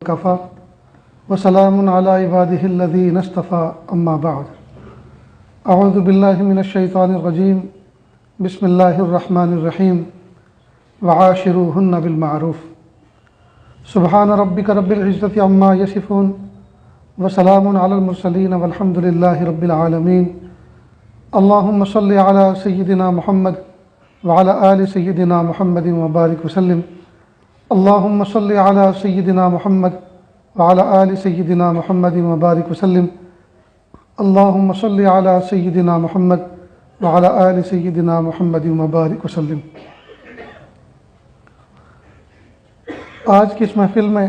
کفا وسلام علی عباده الذین اصطفى اما بعد اعوذ باللہ من الشیطان الرجیم بسم اللہ الرحمن الرحیم وعاشروہن بالمعروف سبحان ربک رب العزة عما یصفون وسلام علی المرسلین والحمد للہ رب العالمین اللہم صل علی سیدنا محمد وعلی آل سیدنا محمد وبارک وسلم اللہم صل علی سیدنا محمد وعلی آل سیدنا محمد وبارک وسلم اللہم صل علی سیدنا محمد وعلی آل سیدنا محمد وبارک وسلم۔ آج کی اس محفل میں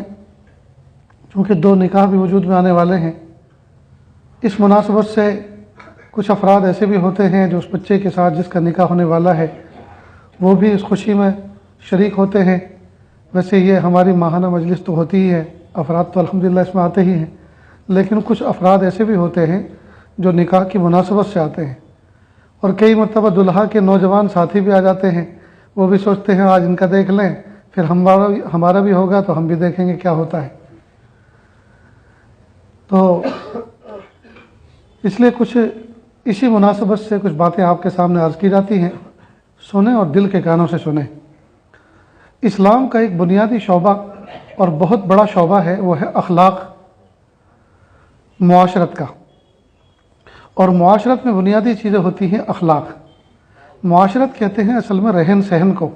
چونکہ دو نکاح بھی وجود میں آنے والے ہیں، اس مناسبت سے کچھ افراد ایسے بھی ہوتے ہیں جو اس بچے کے ساتھ جس کا نکاح ہونے والا ہے وہ بھی اس خوشی میں شریک ہوتے ہیں۔ ویسے یہ ہماری ماہانہ مجلس تو ہوتی ہی ہے، افراد تو الحمدللہ اس میں آتے ہی ہیں، لیکن کچھ افراد ایسے بھی ہوتے ہیں جو نکاح کی مناسبت سے آتے ہیں، اور کئی مرتبہ دلہا کے نوجوان ساتھی بھی آ جاتے ہیں، وہ بھی سوچتے ہیں آج ان کا دیکھ لیں پھر ہمارا بھی ہوگا تو ہم بھی دیکھیں گے کیا ہوتا ہے۔ تو اس لیے کچھ اسی مناسبت سے کچھ باتیں آپ کے سامنے عرض کی جاتی ہیں، سنیں اور دل کے کانوں سے سنیں۔ اسلام کا ایک بنیادی شعبہ اور بہت بڑا شعبہ ہے، وہ ہے اخلاق، معاشرت کا، اور معاشرت میں بنیادی چیزیں ہوتی ہیں اخلاق۔ معاشرت کہتے ہیں اصل میں رہن سہن کو،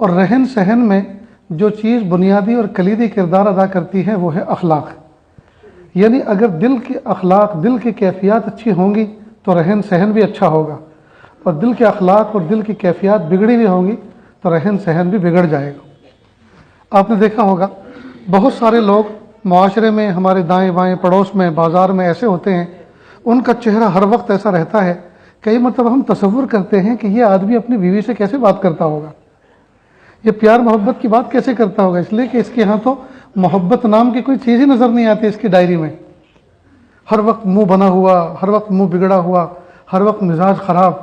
اور رہن سہن میں جو چیز بنیادی اور کلیدی کردار ادا کرتی ہے وہ ہے اخلاق۔ یعنی اگر دل کے اخلاق، دل کی کیفیات اچھی ہوں گی تو رہن سہن بھی اچھا ہوگا، اور دل کے اخلاق اور دل کی کیفیات بگڑی بھی ہوں گی تو رہن سہن بھی بگڑ جائے گا۔ آپ نے دیکھا ہوگا بہت سارے لوگ معاشرے میں، ہمارے دائیں بائیں پڑوس میں، بازار میں ایسے ہوتے ہیں، ان کا چہرہ ہر وقت ایسا رہتا ہے، کئی مرتبہ ہم تصور کرتے ہیں کہ یہ آدمی اپنی بیوی سے کیسے بات کرتا ہوگا، یہ پیار محبت کی بات کیسے کرتا ہوگا، اس لیے کہ اس کے ہاں تو محبت نام کی کوئی چیز ہی نظر نہیں آتی اس کی ڈائری میں۔ ہر وقت منہ بنا ہوا، ہر وقت منہ بگڑا ہوا، ہر وقت مزاج خراب۔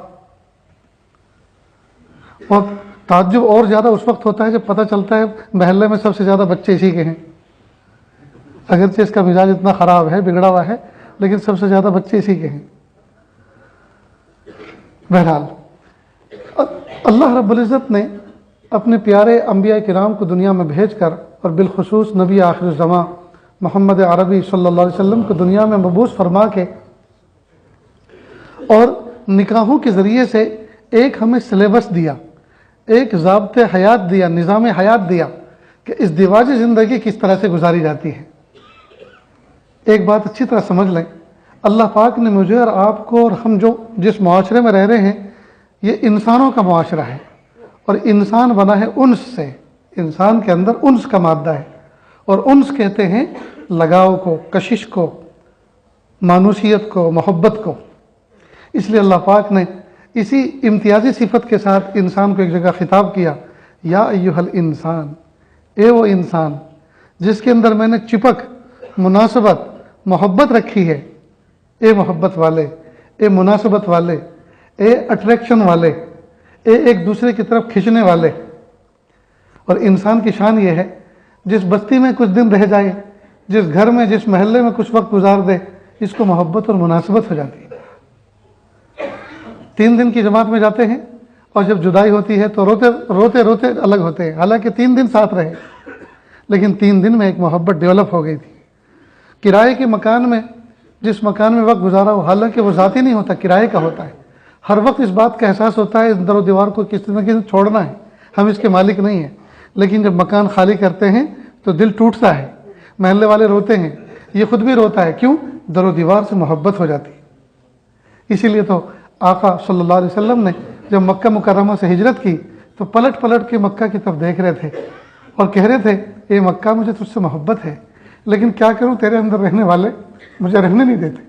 اور تعجب اور زیادہ اس وقت ہوتا ہے جب پتہ چلتا ہے محلے میں سب سے زیادہ بچے اسی کے ہیں، اگرچہ اس کا مزاج اتنا خراب ہے، بگڑا ہوا ہے، لیکن سب سے زیادہ بچے اسی کے ہیں۔ بہرحال اللہ رب العزت نے اپنے پیارے انبیاء کرام کو دنیا میں بھیج کر، اور بالخصوص نبی آخر الزماں محمد عربی صلی اللہ علیہ وسلم کو دنیا میں مبعوث فرما کے، اور نکاحوں کے ذریعے سے ایک ہمیں سلیبس دیا، ایک ضابط حیات دیا، نظام حیات دیا کہ اس ازدواجی زندگی کس طرح سے گزاری جاتی ہے۔ ایک بات اچھی طرح سمجھ لیں، اللہ پاک نے مجھے اور آپ کو، اور ہم جو جس معاشرے میں رہ رہے ہیں، یہ انسانوں کا معاشرہ ہے، اور انسان بنا ہے انس سے، انسان کے اندر انس کا مادہ ہے، اور انس کہتے ہیں لگاؤ کو، کشش کو، مانوسیت کو، محبت کو۔ اس لیے اللہ پاک نے اسی امتیازی صفت کے ساتھ انسان کو ایک جگہ خطاب کیا، یا ایھا الانسان، اے وہ انسان جس کے اندر میں نے چپک، مناسبت، محبت رکھی ہے، اے محبت والے، اے مناسبت والے، اے اٹریکشن والے، اے ایک دوسرے کی طرف کھنچنے والے۔ اور انسان کی شان یہ ہے جس بستی میں کچھ دن رہ جائے، جس گھر میں، جس محلے میں کچھ وقت گزار دے، اس کو محبت اور مناسبت ہو جاتی ہے۔ 3 دن کی جماعت میں جاتے ہیں، اور جب جدائی ہوتی ہے تو روتے روتے الگ ہوتے ہیں، حالانکہ 3 دن ساتھ رہے، لیکن 3 دن میں ایک محبت ڈیولپ ہو گئی تھی۔ کرائے کے مکان میں، جس مکان میں وقت گزارا ہو، حالانکہ وہ ذاتی نہیں ہوتا، کرائے کا ہوتا ہے، ہر وقت اس بات کا احساس ہوتا ہے اس در و دیوار کو کس طرح سے چھوڑنا ہے، ہم اس کے مالک نہیں ہیں، لیکن جب مکان خالی کرتے ہیں تو دل ٹوٹتا ہے، محلے والے روتے ہیں، یہ خود بھی روتا ہے، کیوں؟ در و دیوار سے محبت ہو جاتی ہے۔ اسی لیے تو آقا صلی اللہ علیہ وسلم نے جب مکہ مکرمہ سے ہجرت کی تو پلٹ پلٹ کے مکہ کی طرف دیکھ رہے تھے اور کہہ رہے تھے، اے مکہ مجھے تجھ سے محبت ہے، لیکن کیا کروں، تیرے اندر رہنے والے مجھے رہنے نہیں دیتے۔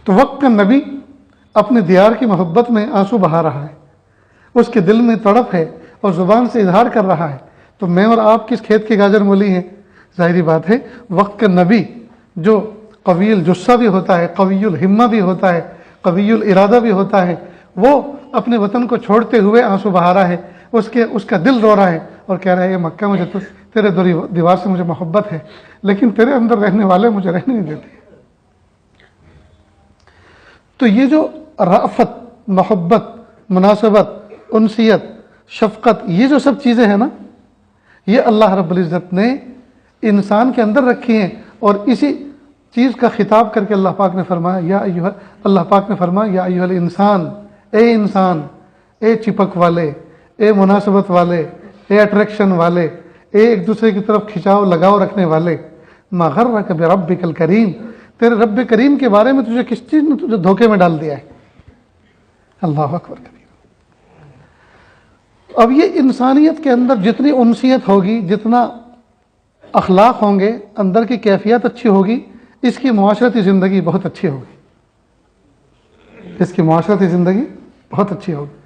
تو وقت کا نبی اپنے دیار کی محبت میں آنسو بہا رہا ہے، اس کے دل میں تڑپ ہے اور زبان سے اظہار کر رہا ہے، تو میں اور آپ کس کھیت کی گاجر مولی ہیں؟ ظاہری بات ہے وقت کا نبی جو قوی الجثہ بھی ہوتا ہے، قوی الہمہ بھی ہوتا ہے، قوی الارادہ بھی ہوتا ہے، وہ اپنے وطن کو چھوڑتے ہوئے آنسو بہا رہا ہے، اس کا دل رو رہا ہے اور کہہ رہا ہے یہ مکہ مجھے تو تیرے دیوار سے مجھے محبت ہے، لیکن تیرے اندر رہنے والے مجھے رہنے نہیں دیتے۔ تو یہ جو رأفت، محبت، مناسبت، انسیت، شفقت، یہ جو سب چیزیں ہیں نا، یہ اللہ رب العزت نے انسان کے اندر رکھی ہیں، اور اسی چیز کا خطاب کر کے اللہ پاک نے فرمایا یا ایھا الانسان، اے انسان، اے چپک والے، اے مناسبت والے، اے اٹریکشن والے، اے ایک دوسرے کی طرف کھچاؤ لگاؤ رکھنے والے، ما غرک بربک الکریم، تیرے رب کریم کے بارے میں تجھے کس چیز نے تجھے دھوکے میں ڈال دیا ہے؟ اللہ اکبر کبیر۔ اب یہ انسانیت کے اندر جتنی انسیت ہوگی، جتنا اخلاق ہوں گے، اندر کی کیفیت اچھی ہوگی، اس کی معاشرتی زندگی بہت اچھی ہوگی، اس کی معاشرتی زندگی بہت اچھی ہوگی۔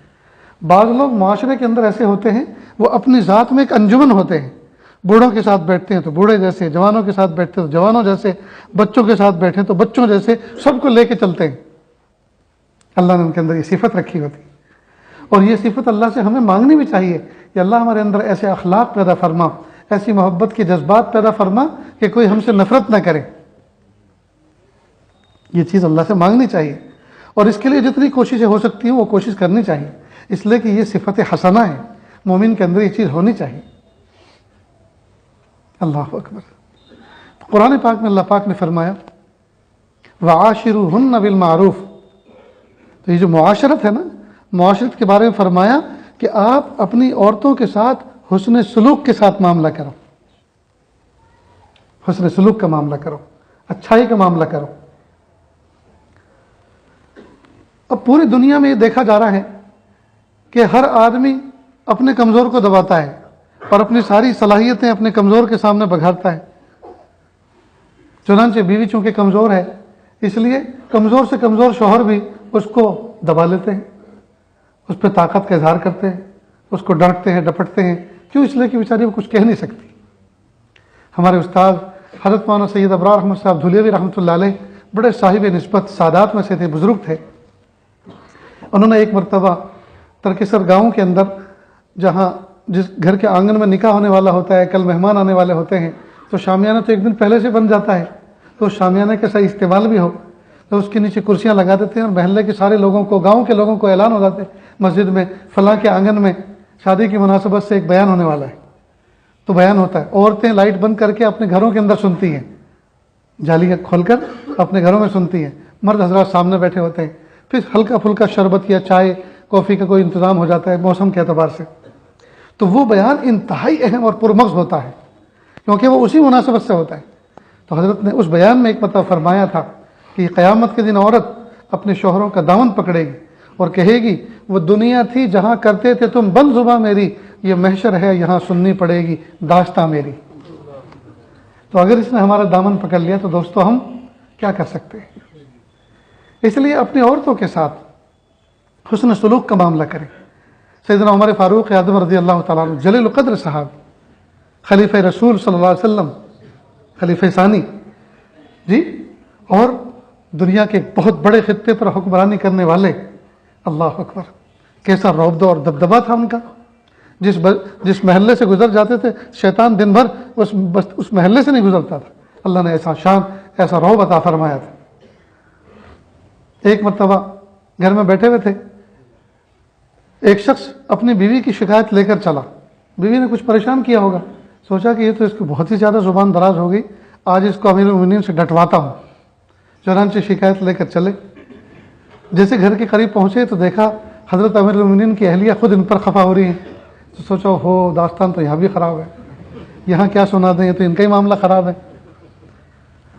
بعض لوگ معاشرے کے اندر ایسے ہوتے ہیں، وہ اپنی ذات میں ایک انجمن ہوتے ہیں، بوڑھوں کے ساتھ بیٹھتے ہیں تو بوڑھے جیسے، جوانوں کے ساتھ بیٹھتے ہیں تو جوانوں جیسے، بچوں کے ساتھ بیٹھے تو بچوں جیسے، سب کو لے کے چلتے ہیں۔ اللہ نے ان کے اندر یہ صفت رکھی ہوتی ہے، اور یہ صفت اللہ سے ہمیں مانگنی بھی چاہیے کہ اللہ ہمارے اندر ایسے اخلاق پیدا فرما، ایسی محبت کے جذبات پیدا فرما کہ کوئی ہم سے نفرت نہ کرے۔ یہ چیز اللہ سے مانگنی چاہیے، اور اس کے لیے جتنی کوششیں ہو سکتی ہیں وہ کوشش کرنی چاہیے، اس لیے کہ یہ صفت حسنہ ہے، مومن کے اندر یہ چیز ہونی چاہیے۔ اللہ اکبر۔ قرآن پاک میں اللہ پاک نے فرمایا وعاشروہن بالمعروف، تو یہ جو معاشرت ہے نا، معاشرت کے بارے میں فرمایا کہ آپ اپنی عورتوں کے ساتھ حسن سلوک کے ساتھ معاملہ کرو، حسن سلوک کا معاملہ کرو، اچھائی کا معاملہ کرو۔ اب پوری دنیا میں یہ دیکھا جا رہا ہے کہ ہر آدمی اپنے کمزور کو دباتا ہے اور اپنی ساری صلاحیتیں اپنے کمزور کے سامنے بگھارتا ہے۔ چنانچہ بیوی چونکہ کمزور ہے، اس لیے کمزور سے کمزور شوہر بھی اس کو دبا لیتے ہیں، اس پہ طاقت کا اظہار کرتے ہیں، اس کو ڈانٹتے ہیں، ڈپٹتے ہیں۔ کیوں؟ اس لیے کہ بیچاری وہ کچھ کہہ نہیں سکتی۔ ہمارے استاد حضرت مولانا سید ابرار احمد صاحب دھولیوی رحمۃ اللہ علیہ بڑے صاحب نسبت سادات میں سے تھے، بزرگ تھے۔ انہوں نے ایک مرتبہ ترکسر گاؤں کے اندر، جہاں جس گھر کے آنگن میں نکاح ہونے والا ہوتا ہے، کل مہمان آنے والے ہوتے ہیں، تو شامیانہ تو ایک دن پہلے سے بن جاتا ہے، تو شامیانہ کے صحیح استعمال بھی ہو تو اس کے نیچے کرسیاں لگا دیتے ہیں، اور محلے کے سارے لوگوں کو، گاؤں کے لوگوں کو اعلان ہو جاتے ہیں مسجد میں فلاں کے آنگن میں شادی کی مناسبت سے ایک بیان ہونے والا ہے۔ تو بیان ہوتا ہے، عورتیں لائٹ بند کر کے اپنے گھروں کے اندر سنتی ہیں، جالی کھول کر اپنے گھروں میں سنتی ہیں، مرد حضرات سامنے بیٹھے ہوتے ہیں، پھر ہلکا پھلکا شربت یا چائے کافی کا کوئی انتظام ہو جاتا ہے موسم کے اعتبار سے۔ تو وہ بیان انتہائی اہم اور پرمغز ہوتا ہے، کیونکہ وہ اسی مناسبت سے ہوتا ہے۔ تو حضرت نے اس بیان میں ایک مرتبہ فرمایا تھا کہ قیامت کے دن عورت اپنے شوہروں کا دامن پکڑے گی اور کہے گی وہ دنیا تھی جہاں کرتے تھے تم بند زباں میری، یہ محشر ہے یہاں سننی پڑے گی داستاں میری۔ تو اگر اس نے ہمارا دامن پکڑ لیا تو دوستو ہم کیا کر سکتے ہیں؟ اس لیے اپنی عورتوں کے ساتھ حسن سلوک کا معاملہ کریں۔ سیدنا عمر فاروق اعظم رضی اللہ تعالیٰ عنہ جلیل القدر صاحب، خلیفہ رسول صلی اللہ علیہ وسلم، خلیفہ ثانی جی، اور دنیا کے بہت بڑے خطے پر حکمرانی کرنے والے، اللہ اکبر، کیسا رعب اور دبدبا تھا ان کا۔ جس محلے سے گزر جاتے تھے شیطان دن بھر اس محلے سے نہیں گزرتا تھا، اللہ نے ایسا شان، ایسا رعب عطا فرمایا تھا۔ ایک مرتبہ گھر میں بیٹھے ہوئے تھے، ایک شخص اپنی بیوی کی شکایت لے کر چلا، بیوی نے کچھ پریشان کیا ہوگا، سوچا کہ یہ تو اس کی بہت ہی زیادہ زبان دراز ہو گئی، آج اس کو امیر المومنین سے ڈٹواتا ہوں۔ چنانچہ شکایت لے کر چلے، جیسے گھر کے قریب پہنچے تو دیکھا حضرت امیر المومنین کی اہلیہ خود ان پر خفا ہو رہی ہیں، تو سوچا ہو داستان تو یہاں بھی خراب ہے، یہاں کیا سنا دیں، یہ تو ان کا ہی معاملہ خراب ہے۔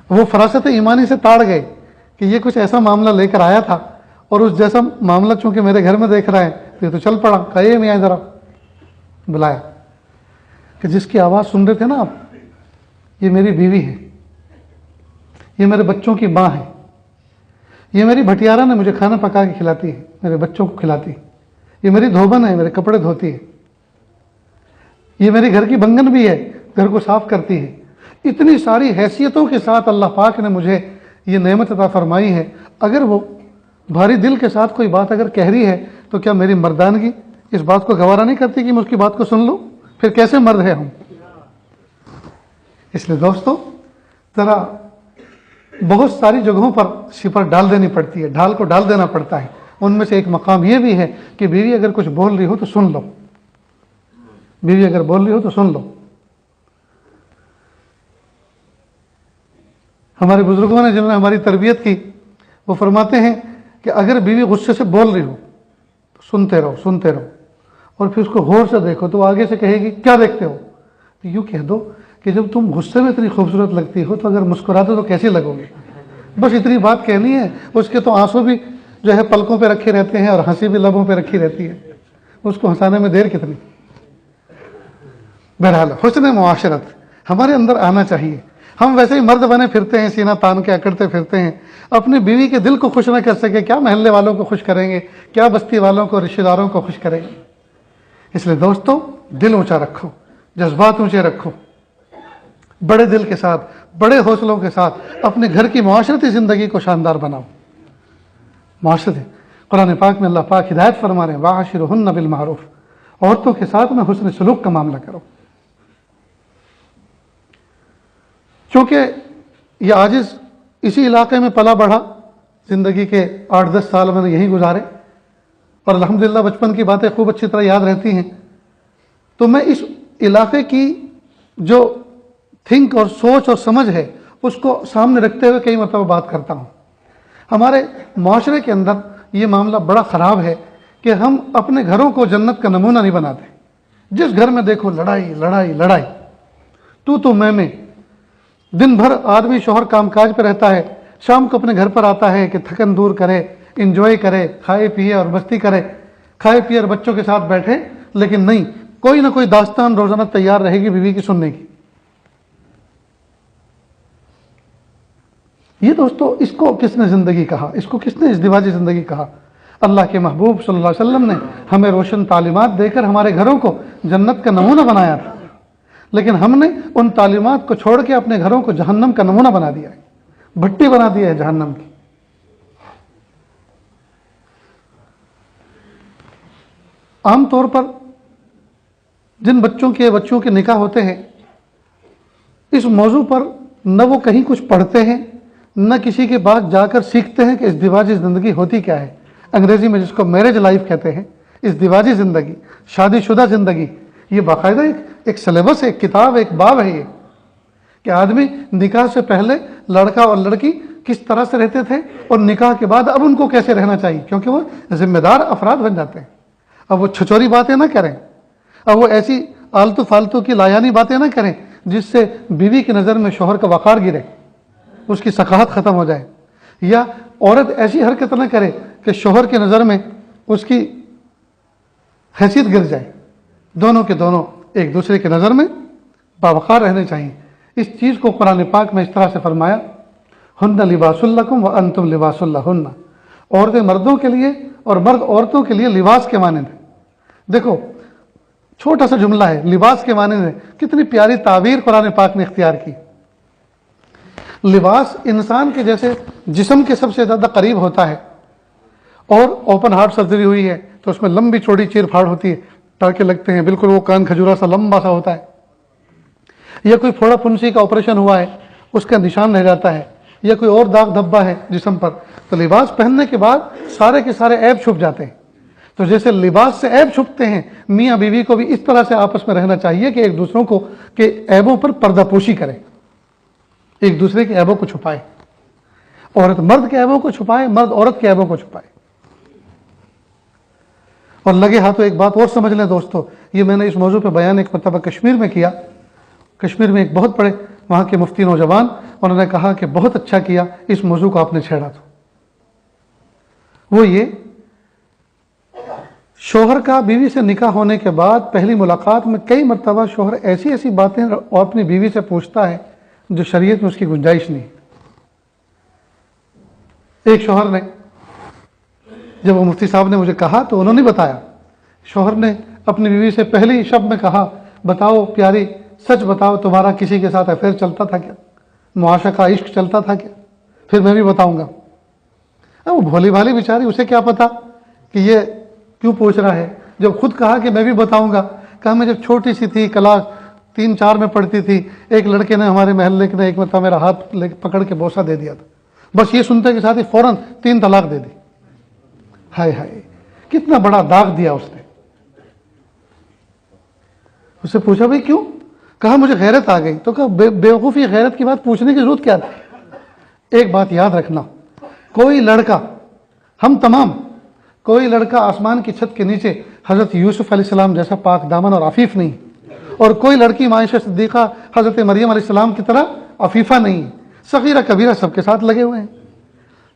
وہ فراست ایمانی سے تاڑ گئے کہ یہ کچھ ایسا معاملہ لے کر آیا تھا، اور اس جیسا معاملہ چونکہ میرے گھر میں دیکھ رہا ہے تو یہ تو چل پڑا، کہے میاں ذرا بلایا کہ جس کی آواز سن رہے تھے نا آپ، یہ میری بیوی ہے، یہ میرے بچوں کی ماں ہے، یہ میری بھٹیارہ نے مجھے کھانا پکا کے کھلاتی ہے، میرے بچوں کو کھلاتی ہے، یہ میری دھوبن ہے، میرے کپڑے دھوتی ہے، یہ میری گھر کی بنگن بھی ہے، گھر کو صاف کرتی ہے۔ اتنی ساری حیثیتوں کے ساتھ اللہ پاک نے مجھے یہ نعمت عطا فرمائی ہے، اگر وہ بھاری دل کے ساتھ کوئی بات اگر کہہ رہی ہے تو کیا میری مردانگی اس بات کو گوارا نہیں کرتی کہ میں اس کی بات کو سن لوں؟ پھر کیسے مرد ہیں ہم؟ اس لیے دوستو ذرا بہت ساری جگہوں پر سپر ڈال دینی پڑتی ہے، ڈھال کو ڈال دینا پڑتا ہے۔ ان میں سے ایک مقام یہ بھی ہے کہ بیوی اگر کچھ بول رہی ہو تو سن لو، بیوی اگر بول رہی ہو تو سن لو۔ ہمارے بزرگوں نے جنہوں نے ہماری تربیت کی وہ فرماتے ہیں کہ اگر بیوی غصے سے بول رہی ہو تو سنتے رہو، سنتے رہو، اور پھر اس کو غور سے دیکھو تو آگے سے کہے گی کیا دیکھتے ہو؟ تو یوں کہہ دو کہ جب تم غصے میں اتنی خوبصورت لگتی ہو تو اگر مسکراتے تو کیسی لگو گی؟ بس اتنی بات کہنی ہے۔ اس کے تو آنسو بھی جو ہے پلکوں پہ رکھے رہتے ہیں اور ہنسی بھی لبوں پہ رکھی رہتی ہے، اس کو ہنسانے میں دیر کتنی؟ بہرحال حسن معاشرت ہمارے اندر آنا چاہیے۔ ہم ویسے ہی مرد بنے پھرتے ہیں، سینہ تان کے اکڑتے پھرتے ہیں، اپنی بیوی کے دل کو خوش نہ کر سکے، کیا محلے والوں کو خوش کریں گے، کیا بستی والوں کو، رشتہ داروں کو خوش کریں گے؟ اس لیے دوستو دل اونچا رکھو، جذبات اونچے رکھو، بڑے دل کے ساتھ، بڑے حوصلوں کے ساتھ اپنے گھر کی معاشرتی زندگی کو شاندار بناؤ۔ معاشرت قرآن پاک میں اللہ پاک ہدایت فرما رہے ہیں وَعَاشِرُهُنَّ بِالْمَعْرُوفِ، عورتوں کے ساتھ میں حسن سلوک کا معاملہ کرو۔ چونکہ یہ عاجز اسی علاقے میں پلا بڑھا، زندگی کے 8-10 سال میں نے یہیں گزارے، اور الحمدللہ بچپن کی باتیں خوب اچھی طرح یاد رہتی ہیں، تو میں اس علاقے کی جو تھنک اور سوچ اور سمجھ ہے اس کو سامنے رکھتے ہوئے کئی مرتبہ بات کرتا ہوں۔ ہمارے معاشرے کے اندر یہ معاملہ بڑا خراب ہے کہ ہم اپنے گھروں کو جنت کا نمونہ نہیں بناتے۔ جس گھر میں دیکھو لڑائی لڑائی لڑائی، تو میں دن بھر آدمی شوہر کام کاج پہ رہتا ہے، شام کو اپنے گھر پر آتا ہے کہ تھکن دور کرے، انجوائے کرے، کھائے پیے اور مستی کرے، کھائے پیے اور بچوں کے ساتھ بیٹھے، لیکن نہیں، کوئی نہ کوئی داستان روزانہ تیار رہے گی بیوی کی سننے کی۔ یہ دوستو اس کو کس نے زندگی کہا؟ اس کو کس نے ازدواجی زندگی کہا؟ اللہ کے محبوب صلی اللہ علیہ وسلم نے ہمیں روشن تعلیمات دے کر ہمارے گھروں کو جنت کا نمونہ بنایا تھا، لیکن ہم نے ان تعلیمات کو چھوڑ کے اپنے گھروں کو جہنم کا نمونہ بنا دیا ہے، بھٹی بنا دیا ہے جہنم کی۔ عام طور پر جن بچوں کے نکاح ہوتے ہیں، اس موضوع پر نہ وہ کہیں کچھ پڑھتے ہیں، نہ کسی کے پاس جا کر سیکھتے ہیں کہ ازدواجی زندگی ہوتی کیا ہے۔ انگریزی میں جس کو میرج لائف کہتے ہیں، ازدواجی زندگی، شادی شدہ زندگی، یہ باقاعدہ ایک سلیبس ہے، ایک کتاب، ایک باب ہے یہ، کہ آدمی نکاح سے پہلے لڑکا اور لڑکی کس طرح سے رہتے تھے اور نکاح کے بعد اب ان کو کیسے رہنا چاہیے، کیونکہ وہ ذمہ دار افراد بن جاتے ہیں۔ اب وہ چھچوری باتیں نہ کریں، اب وہ ایسی آلتو فالتو کی لایانی باتیں نہ کریں جس سے بیوی کی نظر میں شوہر کا وقار گرے، اس کی ثقافت ختم ہو جائے، یا عورت ایسی حرکت نہ کرے کہ شوہر کی نظر میں اس کی حیثیت گر جائے۔ دونوں کے دونوں ایک دوسرے کی نظر میں باوقار رہنے چاہیے۔ اس چیز کو قرآن پاک میں اس طرح سے فرمایا ہن لباس لکم وانتم لباس لہن، عورتیں مردوں کے لیے اور مرد عورتوں کے لیے لباس کے مانند ہیں۔ دیکھو چھوٹا سا جملہ ہے، لباس کے مانند ہے، کتنی پیاری تعبیر قرآن پاک نے اختیار کی۔ لباس انسان کے جیسے جسم کے سب سے زیادہ قریب ہوتا ہے، اور اوپن ہارٹ سرجری ہوئی ہے تو اس میں لمبی چوڑی چیر پھاڑ ہوتی ہے، ٹانکے لگتے ہیں، بالکل وہ کان کھجورا سا لمبا سا ہوتا ہے، یا کوئی پھوڑا پھنسی کا آپریشن ہوا ہے اس کا نشان رہ جاتا ہے، یا کوئی اور داغ دھبا ہے جسم پر، تو لباس پہننے کے بعد سارے کے سارے عیب چھپ جاتے ہیں۔ تو جیسے لباس سے عیب چھپتے ہیں، میاں بیوی کو بھی اس طرح سے آپس میں رہنا چاہیے کہ ایک دوسروں کو کے عیبوں پر پردہ پوشی کریں، ایک دوسرے کے عیبوں کو چھپائے، عورت مرد کے عیبوں کو چھپائے، مرد عورت کے عیبوں کو چھپائے۔ اور لگے ہاتھوں ایک بات اور سمجھ لیں دوستو، یہ میں نے اس موضوع پہ بیان ایک مرتبہ کشمیر میں کیا۔ کشمیر میں ایک بہت بڑے وہاں کے مفتی نوجوان، انہوں نے کہا کہ بہت اچھا کیا اس موضوع کو آپ نے چھیڑا۔ تو وہ یہ، شوہر کا بیوی سے نکاح ہونے کے بعد پہلی ملاقات میں کئی مرتبہ شوہر ایسی ایسی باتیں اور اپنی بیوی سے پوچھتا ہے جو شریعت میں اس کی گنجائش نہیں۔ ایک شوہر نے، جب وہ مفتی صاحب نے مجھے کہا تو انہوں نے بتایا، شوہر نے اپنی بیوی سے پہلی شب میں کہا، بتاؤ پیاری، سچ بتاؤ تمہارا کسی کے ساتھ افیئر چلتا تھا کیا، معاشقہ عشق چلتا تھا کیا؟ پھر میں بھی بتاؤں گا۔ وہ بھولی بھالی بیچاری، اسے کیا پتا کہ یہ کیوں پوچھ رہا ہے، جب خود کہا کہ میں بھی بتاؤں گا، کہا میں جب چھوٹی سی تھی، کلاس 3-4 میں پڑھتی تھی، ایک لڑکے نے ہمارے محلے کے نے ایک مرتبہ میرا ہاتھ پکڑ کے بوسہ دے دیا تھا، بس یہ سنتے کے ساتھ ہی فوراً 3 طلاق دے دی۔ ہائے ہائے، کتنا بڑا داغ دیا اس نے۔ اس سے پوچھا بھائی کیوں؟ کہا مجھے غیرت آ گئی۔ تو کہا بیوقوفی، غیرت کی بات پوچھنے کی ضرورت کیا تھی؟ ایک بات یاد رکھنا، کوئی لڑکا، ہم تمام، کوئی لڑکا آسمان کی چھت کے نیچے حضرت یوسف علیہ السلام جیسا پاک دامن اور عفیف نہیں، اور کوئی لڑکی عائشہ صدیقہ حضرت مریم علیہ السلام کی طرح عفیفہ نہیں، صغیرہ کبیرہ سب کے ساتھ لگے ہوئے ہیں۔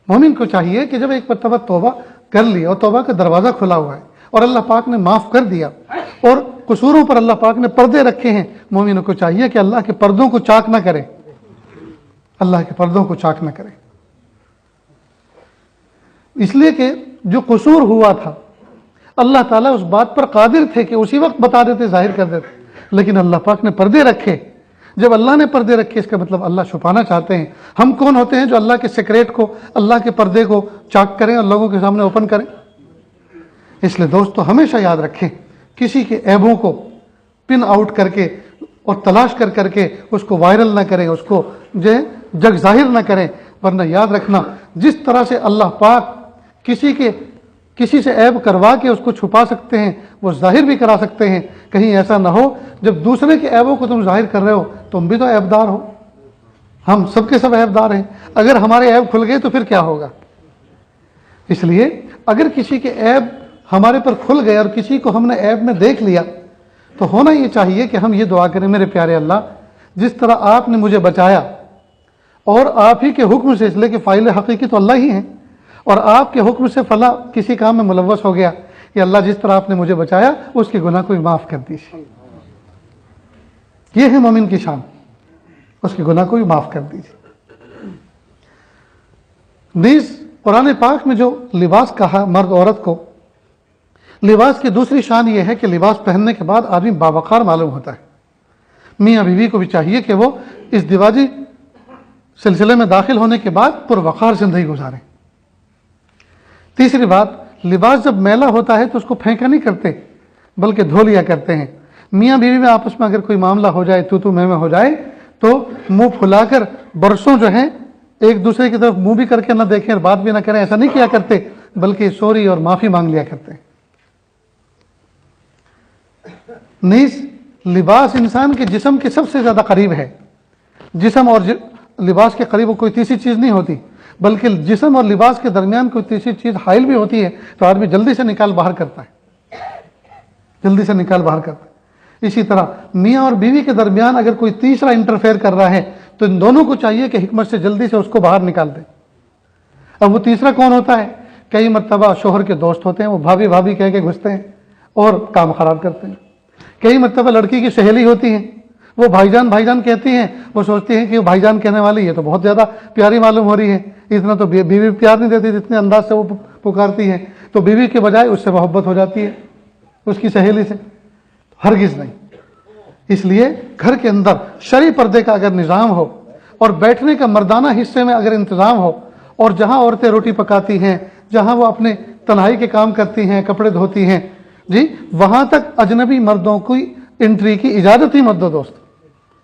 مومن کو چاہیے کہ جب ایک مرتبہ توبہ کر لی اور توبہ کا دروازہ کھلا ہوا ہے اور اللہ پاک نے معاف کر دیا اور قصوروں پر اللہ پاک نے پردے رکھے ہیں، مومنوں کو چاہیے کہ اللہ کے پردوں کو چاک نہ کرے، اللہ کے پردوں کو چاک نہ کرے، اس لیے کہ جو قصور ہوا تھا اللہ تعالیٰ اس بات پر قادر تھے کہ اسی وقت بتا دیتے، ظاہر کر دیتے، لیکن اللہ پاک نے پردے رکھے۔ جب اللہ نے پردے رکھے اس کا مطلب اللہ چھپانا چاہتے ہیں۔ ہم کون ہوتے ہیں جو اللہ کے سیکریٹ کو، اللہ کے پردے کو چاک کریں اور لوگوں کے سامنے اوپن کریں؟ اس لیے دوستو ہمیشہ یاد رکھیں، کسی کے عیبوں کو پن آؤٹ کر کے اور تلاش کر کے اس کو وائرل نہ کریں، اس کو جو ہے جگ ظاہر نہ کریں، ورنہ یاد رکھنا جس طرح سے اللہ پاک کسی سے عیب کروا کے اس کو چھپا سکتے ہیں، وہ ظاہر بھی کرا سکتے ہیں۔ کہیں ایسا نہ ہو جب دوسرے کے عیبوں کو تم ظاہر کر رہے ہو تم بھی تو عیب دار ہو، ہم سب کے سب عیب دار ہیں، اگر ہمارے عیب کھل گئے تو پھر کیا ہوگا؟ اس لیے اگر کسی کے عیب ہمارے پر کھل گئے اور کسی کو ہم نے عیب میں دیکھ لیا تو ہونا یہ چاہیے کہ ہم یہ دعا کریں، میرے پیارے اللہ جس طرح آپ نے مجھے بچایا اور آپ ہی کے حکم سے، اس لیے کہ فاعل حقیقی تو اللہ ہی ہیں، اور آپ کے حکم سے فلاں کسی کام میں ملوث ہو گیا، کہ اللہ جس طرح آپ نے مجھے بچایا اس کے گناہ کو بھی معاف کر دیجیے۔ یہ ہے مومن کی شان، اس کے گناہ کو بھی معاف کر دیجیے۔ نیز قرآن پاک میں جو لباس کہا مرد عورت کو، لباس کی دوسری شان یہ ہے کہ لباس پہننے کے بعد آدمی باوقار معلوم ہوتا ہے۔ میاں بیوی کو بھی چاہیے کہ وہ اس دیواجی سلسلے میں داخل ہونے کے بعد پروقار زندگی گزاریں۔ تیسری بات، لباس جب میلا ہوتا ہے تو اس کو پھینکا نہیں کرتے بلکہ دھو لیا کرتے ہیں۔ میاں بیوی میں آپس میں اگر کوئی معاملہ ہو جائے، تو میں ہو جائے، تو منہ پھلا کر برسوں جو ہیں ایک دوسرے کی طرف منہ بھی کر کے نہ دیکھیں اور بات بھی نہ کریں، ایسا نہیں کیا کرتے، بلکہ سوری اور معافی مانگ لیا کرتے ہیں۔ نیز لباس انسان کے جسم کے سب سے زیادہ قریب ہے۔ جسم اور لباس کے قریب کوئی تیسری چیز نہیں ہوتی، بلکہ جسم اور لباس کے درمیان کوئی تیسری چیز حائل بھی ہوتی ہے تو آدمی جلدی سے نکال باہر کرتا ہے، جلدی سے نکال باہر کرتا ہے۔ اسی طرح میاں اور بیوی کے درمیان اگر کوئی تیسرا انٹرفیئر کر رہا ہے تو ان دونوں کو چاہیے کہ حکمت سے جلدی سے اس کو باہر نکال دیں۔ اب وہ تیسرا کون ہوتا ہے؟ کئی مرتبہ شوہر کے دوست ہوتے ہیں، وہ بھابھی بھابھی کہہ کے گھستے ہیں اور کام خراب کرتے ہیں۔ کئی مرتبہ لڑکی کی سہیلی ہوتی ہیں، وہ بھائی جان بھائی جان کہتی ہیں، وہ سوچتی ہیں کہ وہ بھائی جان کہنے والی ہے تو بہت زیادہ پیاری معلوم ہو رہی ہے، اتنا تو بیوی پیار نہیں دیتی جتنے انداز سے وہ پکارتی ہے، تو بیوی کے بجائے اس سے محبت ہو جاتی ہے اس کی سہیلی سے۔ ہرگز نہیں۔ اس لیے گھر کے اندر شرعی پردے کا اگر نظام ہو اور بیٹھنے کا مردانہ حصے میں اگر انتظام ہو، اور جہاں عورتیں روٹی پکاتی ہیں، جہاں وہ اپنے تنہائی کے کام کرتی ہیں، کپڑے دھوتی ہیں، جی وہاں تک اجنبی مردوں کی انٹری کی اجازت ہی مت دو دوست۔